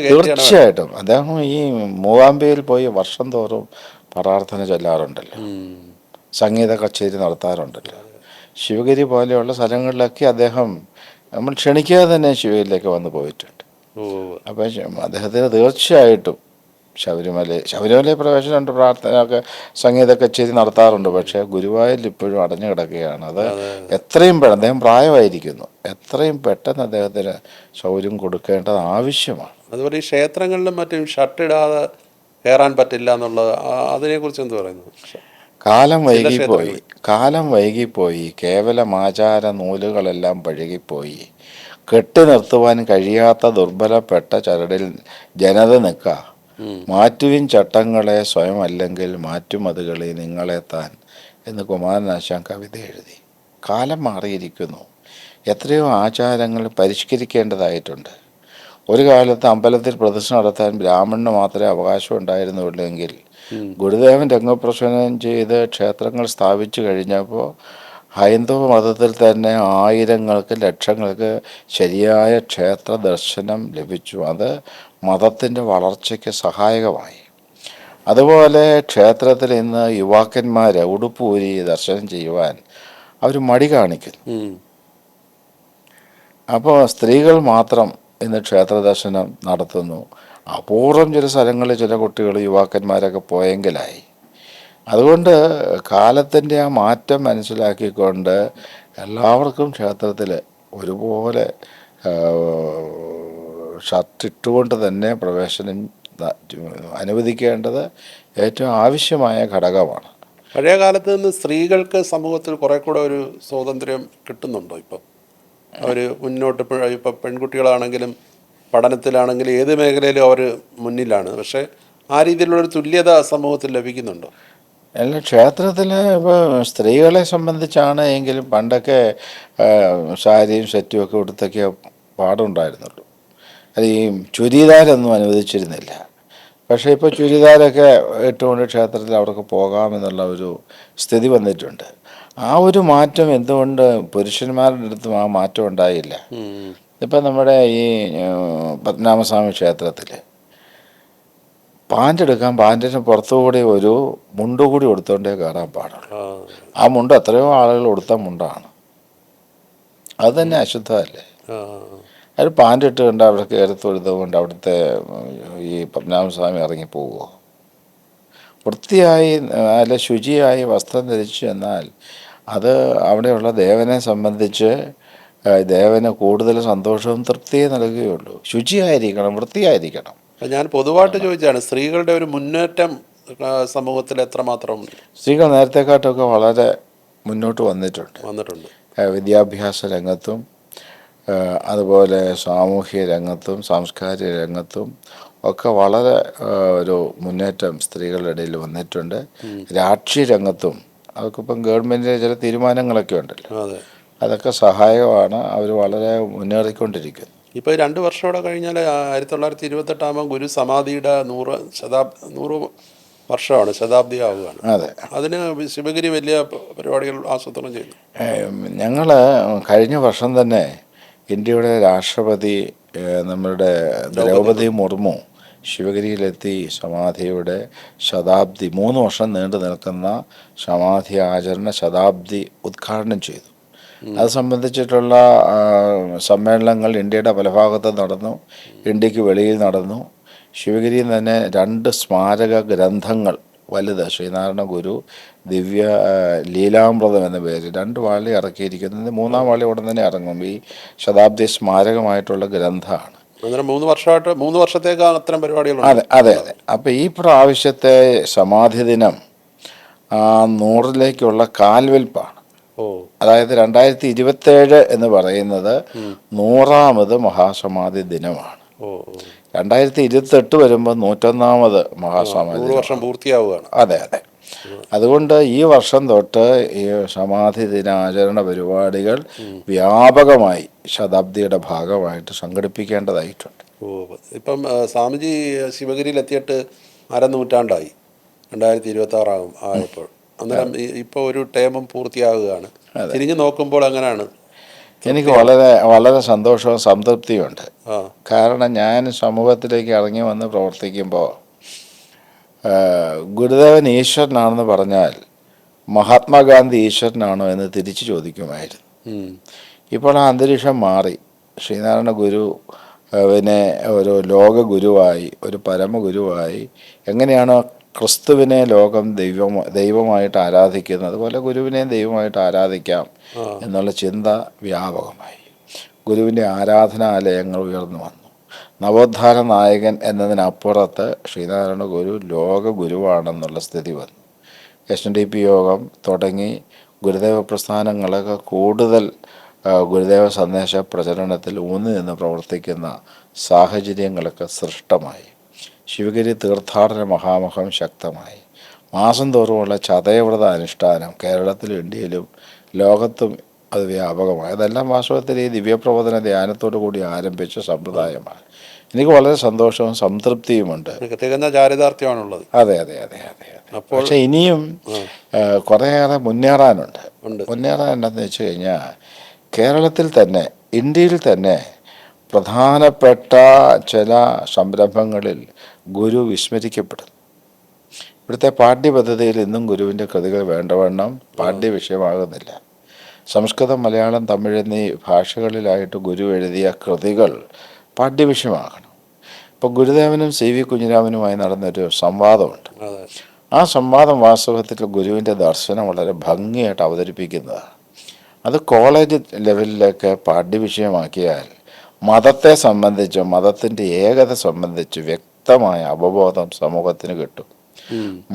തീർച്ചയായിട്ടും അദ്ദേഹം ഈ മൂകാംബികയിൽ പോയി വർഷം തോറും പ്രാർത്ഥന ചൊല്ലാറുണ്ടല്ലോ, സംഗീത കച്ചേരി നടത്താറുണ്ടല്ലോ. ശിവഗിരി പോലെയുള്ള സ്ഥലങ്ങളിലൊക്കെ അദ്ദേഹം നമ്മൾ ക്ഷണിക്കാതെ തന്നെ ശിവഗിരിയിലേക്ക് വന്ന് പോയിട്ടുണ്ട്. അപ്പം അദ്ദേഹത്തിന് തീർച്ചയായിട്ടും ശബരിമല പ്രവേശനമുണ്ട്, പ്രാർത്ഥനയൊക്കെ സംഗീത കച്ചേരി നടത്താറുണ്ട്. പക്ഷേ ഗുരുവായൂരിൽ ഇപ്പോഴും അടഞ്ഞു കിടക്കുകയാണ്. അത് എത്രയും അദ്ദേഹം പ്രായമായിരിക്കുന്നു, എത്രയും പെട്ടെന്ന് അദ്ദേഹത്തിന് സൗകര്യം കൊടുക്കേണ്ടത് ആവശ്യമാണ്. അതുപോലെ ഈ ക്ഷേത്രങ്ങളിലും മറ്റും ഷർട്ടിടാതെ കയറാൻ പറ്റില്ല എന്നുള്ളത്, അതിനെക്കുറിച്ച് എന്ത് പറയുന്നു? കാലം വൈകിപ്പോയി, കേവലം ആചാര നൂലുകളെല്ലാം പഴകിപ്പോയി. കെട്ടി നിർത്തുവാൻ കഴിയാത്ത ദുർബലപ്പെട്ട ചരടിൽ ജനത നിൽക്കുക. മാറ്റുവിൻ ചട്ടങ്ങളെ സ്വയം, അല്ലെങ്കിൽ മാറ്റുമതുകളെ നിങ്ങളെ താൻ എന്ന് കുമാരനാശാൻ കവിത എഴുതി. കാലം മാറിയിരിക്കുന്നു. എത്രയോ ആചാരങ്ങൾ പരിഷ്കരിക്കേണ്ടതായിട്ടുണ്ട്. ഒരു കാലത്ത് അമ്പലത്തിൽ പ്രതിഷ്ഠ നടത്താൻ ബ്രാഹ്മണന് മാത്രമേ അവകാശം ഉണ്ടായിരുന്നുള്ളൂ എങ്കിൽ ഗുരുദേവൻ രംഗപ്രസവനം ചെയ്ത് ക്ഷേത്രങ്ങൾ സ്ഥാപിച്ചു കഴിഞ്ഞപ്പോൾ ഹൈന്ദവ മതത്തിൽ തന്നെ ആയിരങ്ങൾക്ക് ലക്ഷങ്ങൾക്ക് ശരിയായ ക്ഷേത്ര ദർശനം ലഭിച്ചു. അത് മതത്തിൻ്റെ വളർച്ചയ്ക്ക് സഹായകമായി. അതുപോലെ ക്ഷേത്രത്തിൽ ഇന്ന് യുവാക്കന്മാർ ഉടുപ്പൂരി ദർശനം ചെയ്യുവാൻ അവർ മടി കാണിക്കുന്നു. അപ്പോൾ സ്ത്രീകൾ മാത്രം ഇന്ന് ക്ഷേത്ര ദർശനം നടത്തുന്നു. അപൂർവം ചില സ്ഥലങ്ങളിൽ ചില കുട്ടികൾ യുവാക്കന്മാരൊക്കെ പോയെങ്കിലായി. അതുകൊണ്ട് കാലത്തിൻ്റെ ആ മാറ്റം മനസ്സിലാക്കിക്കൊണ്ട് എല്ലാവർക്കും ക്ഷേത്രത്തിൽ ഒരുപോലെ ഷർട്ടിട്ടുകൊണ്ട് തന്നെ പ്രവേശനം അനുവദിക്കേണ്ടത് ഏറ്റവും ആവശ്യമായ ഘടകമാണ്. പഴയ കാലത്ത് നിന്ന് സ്ത്രീകൾക്ക് സമൂഹത്തിൽ കുറെ കൂടെ ഒരു സ്വാതന്ത്ര്യം കിട്ടുന്നുണ്ടോ? ഇപ്പം അവർ മുന്നോട്ട് ഇപ്പം പെൺകുട്ടികളാണെങ്കിലും പഠനത്തിലാണെങ്കിലും ഏത് മേഖലയിലും അവർ മുന്നിലാണ്. പക്ഷേ ആ രീതിയിലുള്ളൊരു തുല്യത സമൂഹത്തിൽ ലഭിക്കുന്നുണ്ടോ? അല്ല, ക്ഷേത്രത്തിൽ ഇപ്പോൾ സ്ത്രീകളെ സംബന്ധിച്ചാണ് എങ്കിലും പണ്ടൊക്കെ സാരിയും സെറ്റും ഒക്കെ ഉടുത്തൊക്കെ പാടുണ്ടായിരുന്നുള്ളൂ. അത് ഈ ചുരിദാരൊന്നും അനുവദിച്ചിരുന്നില്ല. പക്ഷേ ഇപ്പോൾ ചുരിദാരൊക്കെ ഇട്ടുകൊണ്ട് ക്ഷേത്രത്തിൽ അവർക്ക് പോകാമെന്നുള്ള ഒരു സ്ഥിതി വന്നിട്ടുണ്ട്. ആ ഒരു മാറ്റം എന്തുകൊണ്ട് പുരുഷന്മാരുടെ അടുത്തും ആ മാറ്റം ഉണ്ടായില്ല? ഇപ്പം നമ്മുടെ ഈ പത്മനാഭസ്വാമി ക്ഷേത്രത്തിൽ പാൻ്റ് എടുക്കാൻ പാൻറ്റിന് പുറത്തുകൂടി ഒരു മുണ്ടുകൂടി കൊടുത്തോണ്ടേ കയറാൻ പാടുള്ളൂ. ആ മുണ്ട് എത്രയോ ആളുകൾ കൊടുത്ത മുണ്ടാണ്. അത് തന്നെ അശുദ്ധമല്ലേ? അത് പാൻ്റ് ഇട്ട് കണ്ട് അവിടെ കയറി തൊഴുതുകൊണ്ട് അവിടുത്തെ ഈ പത്മനാഭസ്വാമി ഇറങ്ങിപ്പോവുമോ? വൃത്തിയായി അല്ല ശുചിയായി വസ്ത്രം ധരിച്ചു എന്നാൽ അത് അവിടെയുള്ള ദേവനെ സംബന്ധിച്ച് ദേവന് കൂടുതൽ സന്തോഷവും തൃപ്തിയും നൽകുകയുള്ളൂ. ശുചിയായിരിക്കണം, വൃത്തിയായിരിക്കണം. ഞാൻ പൊതുവായിട്ട് ചോദിച്ചാണ്, സ്ത്രീകളുടെ ഒരു മുന്നേറ്റം സമൂഹത്തിൽ എത്രമാത്രം? സ്ത്രീകൾ നേരത്തെക്കാട്ടൊക്കെ വളരെ മുന്നോട്ട് വന്നിട്ടുണ്ട്. വിദ്യാഭ്യാസ രംഗത്തും അതുപോലെ സാമൂഹ്യ രംഗത്തും സാംസ്കാരിക രംഗത്തും ഒക്കെ വളരെ ഒരു മുന്നേറ്റം സ്ത്രീകളുടെ ഇടയിൽ വന്നിട്ടുണ്ട്. രാഷ്ട്രീയ രംഗത്തും അതൊക്കെ ഗവൺമെൻറ്റിൻ്റെ ചില തീരുമാനങ്ങളൊക്കെ ഉണ്ടല്ലോ, അതൊക്കെ സഹായകമാണ്. അവർ വളരെ മുന്നേറിക്കൊണ്ടിരിക്കുന്നു. ഇപ്പോൾ 2 വർഷം കൂടെ കഴിഞ്ഞാൽ 1928 ഗുരു സമാധിയുടെ 100 വർഷമാണ്, ശതാബ്ദി ആവുകയാണ്. അതെ. അതിന് ശിവഗിരി വലിയ പരിപാടികൾ ആസൂത്രണം ചെയ്തു. ഞങ്ങൾ കഴിഞ്ഞ വർഷം തന്നെ ഇന്ത്യയുടെ രാഷ്ട്രപതി നമ്മളുടെ ദ്രൗപദി മുർമു ശിവഗിരിയിലെത്തി സമാധിയുടെ ശതാബ്ദി 3 വർഷം നീണ്ടു നിൽക്കുന്ന സമാധി ആചരണ ശതാബ്ദി ഉദ്ഘാടനം ചെയ്തു. അത് സംബന്ധിച്ചിട്ടുള്ള സമ്മേളനങ്ങൾ ഇന്ത്യയുടെ പല ഭാഗത്തും നടന്നു, ഇന്ത്യക്ക് വെളിയിൽ നടന്നു. ശിവഗിരിയിൽ തന്നെ 2 സ്മാരക ഗ്രന്ഥങ്ങൾ വലുത്, ശ്രീനാരായണ ഗുരു ദിവ്യ ലീലാമൃതം എന്ന പേര് 2 വാളി ഇറക്കിയിരിക്കുന്നത്. 3-ാം വാളി ഉടൻ തന്നെ ഇറങ്ങും. ഈ ശതാബ്ദി സ്മാരകമായിട്ടുള്ള ഗ്രന്ഥമാണ്. 3 വർഷത്തേക്ക് അത്തരം പരിപാടികൾ. അതെ അതെ അതെ. അപ്പോൾ ഈ പ്രാവശ്യത്തെ സമാധി ദിനം 100ലേക്കുള്ള കാൽവെൽപ്പാണ്. അതായത് 2027 എന്ന് പറയുന്നത് 100ാമത് മഹാസമാധി ദിനമാണ്. 2028 വരുമ്പോൾ 101ാമത് മഹാസമാധി വർഷം പൂർത്തിയാവുകയാണ്. അതെ അതെ. അതുകൊണ്ട് ഈ വർഷം തൊട്ട് ഈ സമാധി ദിനാചരണ പരിപാടികൾ വ്യാപകമായി ശതാബ്ദിയുടെ ഭാഗമായിട്ട് സംഘടിപ്പിക്കേണ്ടതായിട്ടുണ്ട്. ഇപ്പം സ്വാമിജി ശിവഗിരിയിൽ എത്തിയിട്ട് 1/2 നൂറ്റാണ്ടായി, 2026 ആയപ്പോൾ. അന്നേരം ഇപ്പോൾ ഒരു ടേമും പൂർത്തിയാകുകയാണ്. തിരിഞ്ഞു നോക്കുമ്പോൾ എങ്ങനെയാണ്? എനിക്ക് വളരെ വളരെ സന്തോഷവും സംതൃപ്തിയുണ്ട്. കാരണം ഞാൻ സമൂഹത്തിലേക്ക് ഇറങ്ങി വന്ന് പ്രവർത്തിക്കുമ്പോൾ ഗുരുദേവൻ ഈശ്വരനാണെന്ന് പറഞ്ഞാൽ മഹാത്മാഗാന്ധി ഈശ്വരനാണോ എന്ന് തിരിച്ചു ചോദിക്കുമായിരുന്നു. ഇപ്പോൾ ആ അന്തരീക്ഷം മാറി. ശ്രീനാരായണ ഗുരു പിന്നെ ഒരു ലോക ഗുരുവായി, ഒരു പരമഗുരുവായി, എങ്ങനെയാണോ ക്രിസ്തുവിനെ ലോകം ദൈവമായിട്ട് ആരാധിക്കുന്നത്, അതുപോലെ ഗുരുവിനെയും ദൈവമായിട്ട് ആരാധിക്കാം എന്നുള്ള ചിന്ത വ്യാപകമായി. ഗുരുവിൻ്റെ ആരാധനാലയങ്ങൾ ഉയർന്നു വന്നു. നവോത്ഥാന നായകൻ എന്നതിനപ്പുറത്ത് ശ്രീനാരായണ ഗുരു ലോക ഗുരുവാണെന്നുള്ള സ്ഥിതി വന്നു. SNDP യോഗം തുടങ്ങി ഗുരുദേവ പ്രസ്ഥാനങ്ങളൊക്കെ കൂടുതൽ ഗുരുദേവ സന്ദേശ പ്രചരണത്തിൽ ഊന്നി നിന്ന് പ്രവർത്തിക്കുന്ന സാഹചര്യങ്ങളൊക്കെ സൃഷ്ടമായി. ശിവഗിരി തീർത്ഥാടന മഹാമഹം ശക്തമായി. മാസം തോറുമുള്ള ചതയവ്രത അനുഷ്ഠാനം കേരളത്തിലും ഇന്ത്യയിലും ലോകത്തും അത് വ്യാപകമായി. അതെല്ലാം വാസ്തവത്തിൽ ഈ ദിവ്യപ്രബോധന ധ്യാനത്തോടു കൂടി ആരംഭിച്ച സമ്പ്രദായമാണ്. എനിക്ക് വളരെ സന്തോഷവും സംതൃപ്തിയുമുണ്ട്. ചാരിതാർത്ഥ്യമാണുള്ളത്. അതെ അതെ അതെ അതെ അതെ. പക്ഷെ ഇനിയും കുറേയേറെ മുന്നേറാനുണ്ട്. മുന്നേറാനുണ്ടെന്ന് വെച്ച് കഴിഞ്ഞാൽ കേരളത്തിൽ തന്നെ, ഇന്ത്യയിൽ തന്നെ പ്രധാനപ്പെട്ട ചില സംരംഭങ്ങളിൽ ഗുരു വിസ്മരിക്കപ്പെടുന്നു. ഇവിടുത്തെ പാഠ്യപദ്ധതിയിൽ ഇന്നും ഗുരുവിൻ്റെ കൃതികൾ വേണ്ടവണ്ണം പാഠ്യ വിഷയമാകുന്നില്ല. സംസ്കൃതം, മലയാളം, തമിഴ് എന്നീ ഭാഷകളിലായിട്ട് ഗുരു എഴുതിയ കൃതികൾ പാഠ്യവിഷയമാകണം. ഇപ്പോൾ ഗുരുദേവനും CV കുഞ്ഞിരാമനുമായി നടന്നൊരു സംവാദമുണ്ട്. ആ സംവാദം വാസ്തവത്തിൽ ഗുരുവിൻ്റെ ദർശനം വളരെ ഭംഗിയായിട്ട് അവതരിപ്പിക്കുന്നതാണ്. അത് കോളേജ് ലെവലിലേക്ക് പാഠ്യവിഷയമാക്കിയാൽ മതത്തെ സംബന്ധിച്ച്, മതത്തിൻ്റെ ഏകത സംബന്ധിച്ച് വ്യക്തമായ അവബോധം സമൂഹത്തിന് കിട്ടും.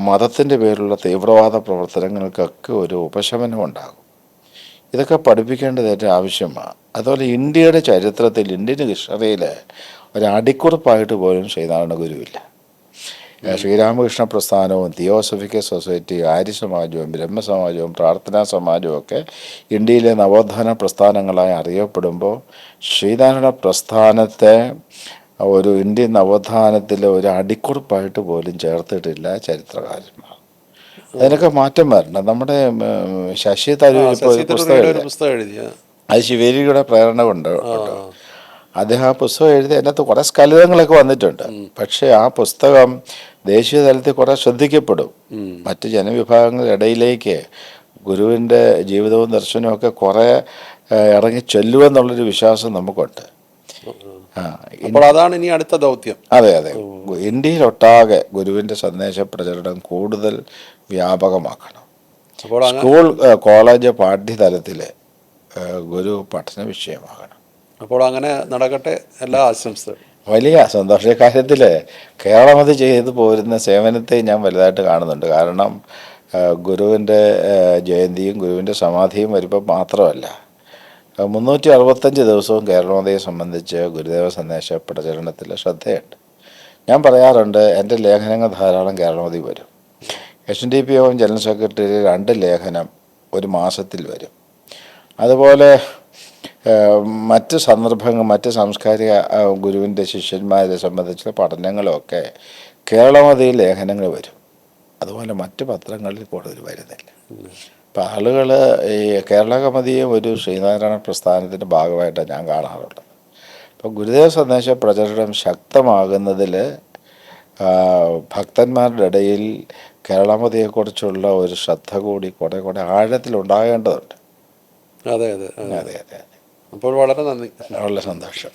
മതത്തിൻ്റെ പേരിലുള്ള തീവ്രവാദ പ്രവർത്തനങ്ങൾക്കൊക്കെ ഒരു ഉപശമനം ഉണ്ടാകും. ഇതൊക്കെ പഠിപ്പിക്കേണ്ടത് ഏറ്റവും ആവശ്യമാണ്. അതുപോലെ ഇന്ത്യയുടെ ചരിത്രത്തിൽ, ഇന്ത്യൻ ഹിസ്റ്ററിയിൽ ഒരു അടിക്കുറിപ്പായിട്ട് പോലും ശ്രീനാരായണ ഗുരുവില്ല. ശ്രീരാമകൃഷ്ണ പ്രസ്ഥാനവും തിയോസഫിക്കൽ സൊസൈറ്റി, ആര്യ സമാജവും ബ്രഹ്മസമാജവും പ്രാർത്ഥനാ സമാജവും ഒക്കെ ഇന്ത്യയിലെ നവോത്ഥാന പ്രസ്ഥാനങ്ങളായി അറിയപ്പെടുമ്പോൾ ശ്രീനാരായണ പ്രസ്ഥാനത്തെ ഒരു ഇന്ത്യൻ നവോത്ഥാനത്തിൽ ഒരു അടിക്കുറിപ്പായിട്ട് പോലും ചേർത്തിട്ടില്ല ചരിത്രകാരന്മാർ. അതിനൊക്കെ മാറ്റം വരണം. നമ്മുടെ ശശി തരൂർ ഇപ്പോൾ ഒരു പുസ്തകം എഴുതി, അത് ശിവേരിയുടെ പ്രേരണ കൊണ്ട് അദ്ദേഹം ആ പുസ്തകം എഴുതി. അതിനകത്ത് കുറേ സ്കലിതങ്ങളൊക്കെ വന്നിട്ടുണ്ട്. പക്ഷേ ആ പുസ്തകം ദേശീയ തലത്തിൽ കുറേ ശ്രദ്ധിക്കപ്പെടും. മറ്റ് ജനവിഭാഗങ്ങളുടെ ഇടയിലേക്ക് ഗുരുവിൻ്റെ ജീവിതവും ദർശനവും ഒക്കെ കുറേ ഇറങ്ങി ചെല്ലുമെന്നുള്ളൊരു വിശ്വാസം നമുക്കുണ്ട്. അതാണ് ഇനി അടുത്ത ദൗത്യം. അതെ അതെ. ഇന്ത്യയിലൊട്ടാകെ ഗുരുവിൻ്റെ സന്ദേശ പ്രചരണം കൂടുതൽ വ്യാപകമാക്കണം. സ്കൂൾ, കോളേജ് പാഠ്യതലത്തിൽ ഗുരു പഠന വിഷയമാകണം. അപ്പോൾ അങ്ങനെ നടക്കട്ടെ. എല്ലാ ആശംസകളും. വലിയ സന്തോഷ കാര്യത്തിൽ കേരളം അത് ചെയ്തു പോരുന്ന സേവനത്തെ ഞാൻ വലുതായിട്ട് കാണുന്നുണ്ട്. കാരണം ഗുരുവിൻ്റെ ജയന്തിയും ഗുരുവിൻ്റെ സമാധിയും വരുമ്പോൾ മാത്രമല്ല, 365 ദിവസവും കേരളമതയെ സംബന്ധിച്ച് ഗുരുദേവ സന്ദേശ പ്രചരണത്തിൽ ശ്രദ്ധയുണ്ട്. ഞാൻ പറയാറുണ്ട്, എൻ്റെ ലേഖനങ്ങൾ ധാരാളം കേരളമതി വരും. SNDP യോഗം ജനറൽ സെക്രട്ടറി 2 ലേഖനം ഒരു മാസത്തിൽ വരും. അതുപോലെ മറ്റ് സന്ദർഭങ്ങൾ, മറ്റ് സാംസ്കാരിക ഗുരുവിൻ്റെ ശിഷ്യന്മാരെ സംബന്ധിച്ചുള്ള പഠനങ്ങളൊക്കെ കേരളമതയിൽ ലേഖനങ്ങൾ വരും. അതുപോലെ മറ്റ് പത്രങ്ങളിൽ കൂടുതൽ വരുന്നില്ല. ഇപ്പം ആളുകൾ ഈ കേരള കൗമുദിയെ ഒരു ശ്രീനാരായണ പ്രസ്ഥാനത്തിൻ്റെ ഭാഗമായിട്ടാണ് ഞാൻ കാണാറുള്ളത്. അപ്പോൾ ഗുരുദേവ സന്ദേശ പ്രചരണം ശക്തമാകുന്നതിൽ ഭക്തന്മാരുടെ ഇടയിൽ കേരളമതിയെക്കുറിച്ചുള്ള ഒരു ശ്രദ്ധ കൂടി കുറെ ആഴത്തിലുണ്ടാകേണ്ടതുണ്ട്. അതെ അതെ അതെ അതെ. അപ്പോൾ വളരെ നന്ദി. വളരെ സന്തോഷം.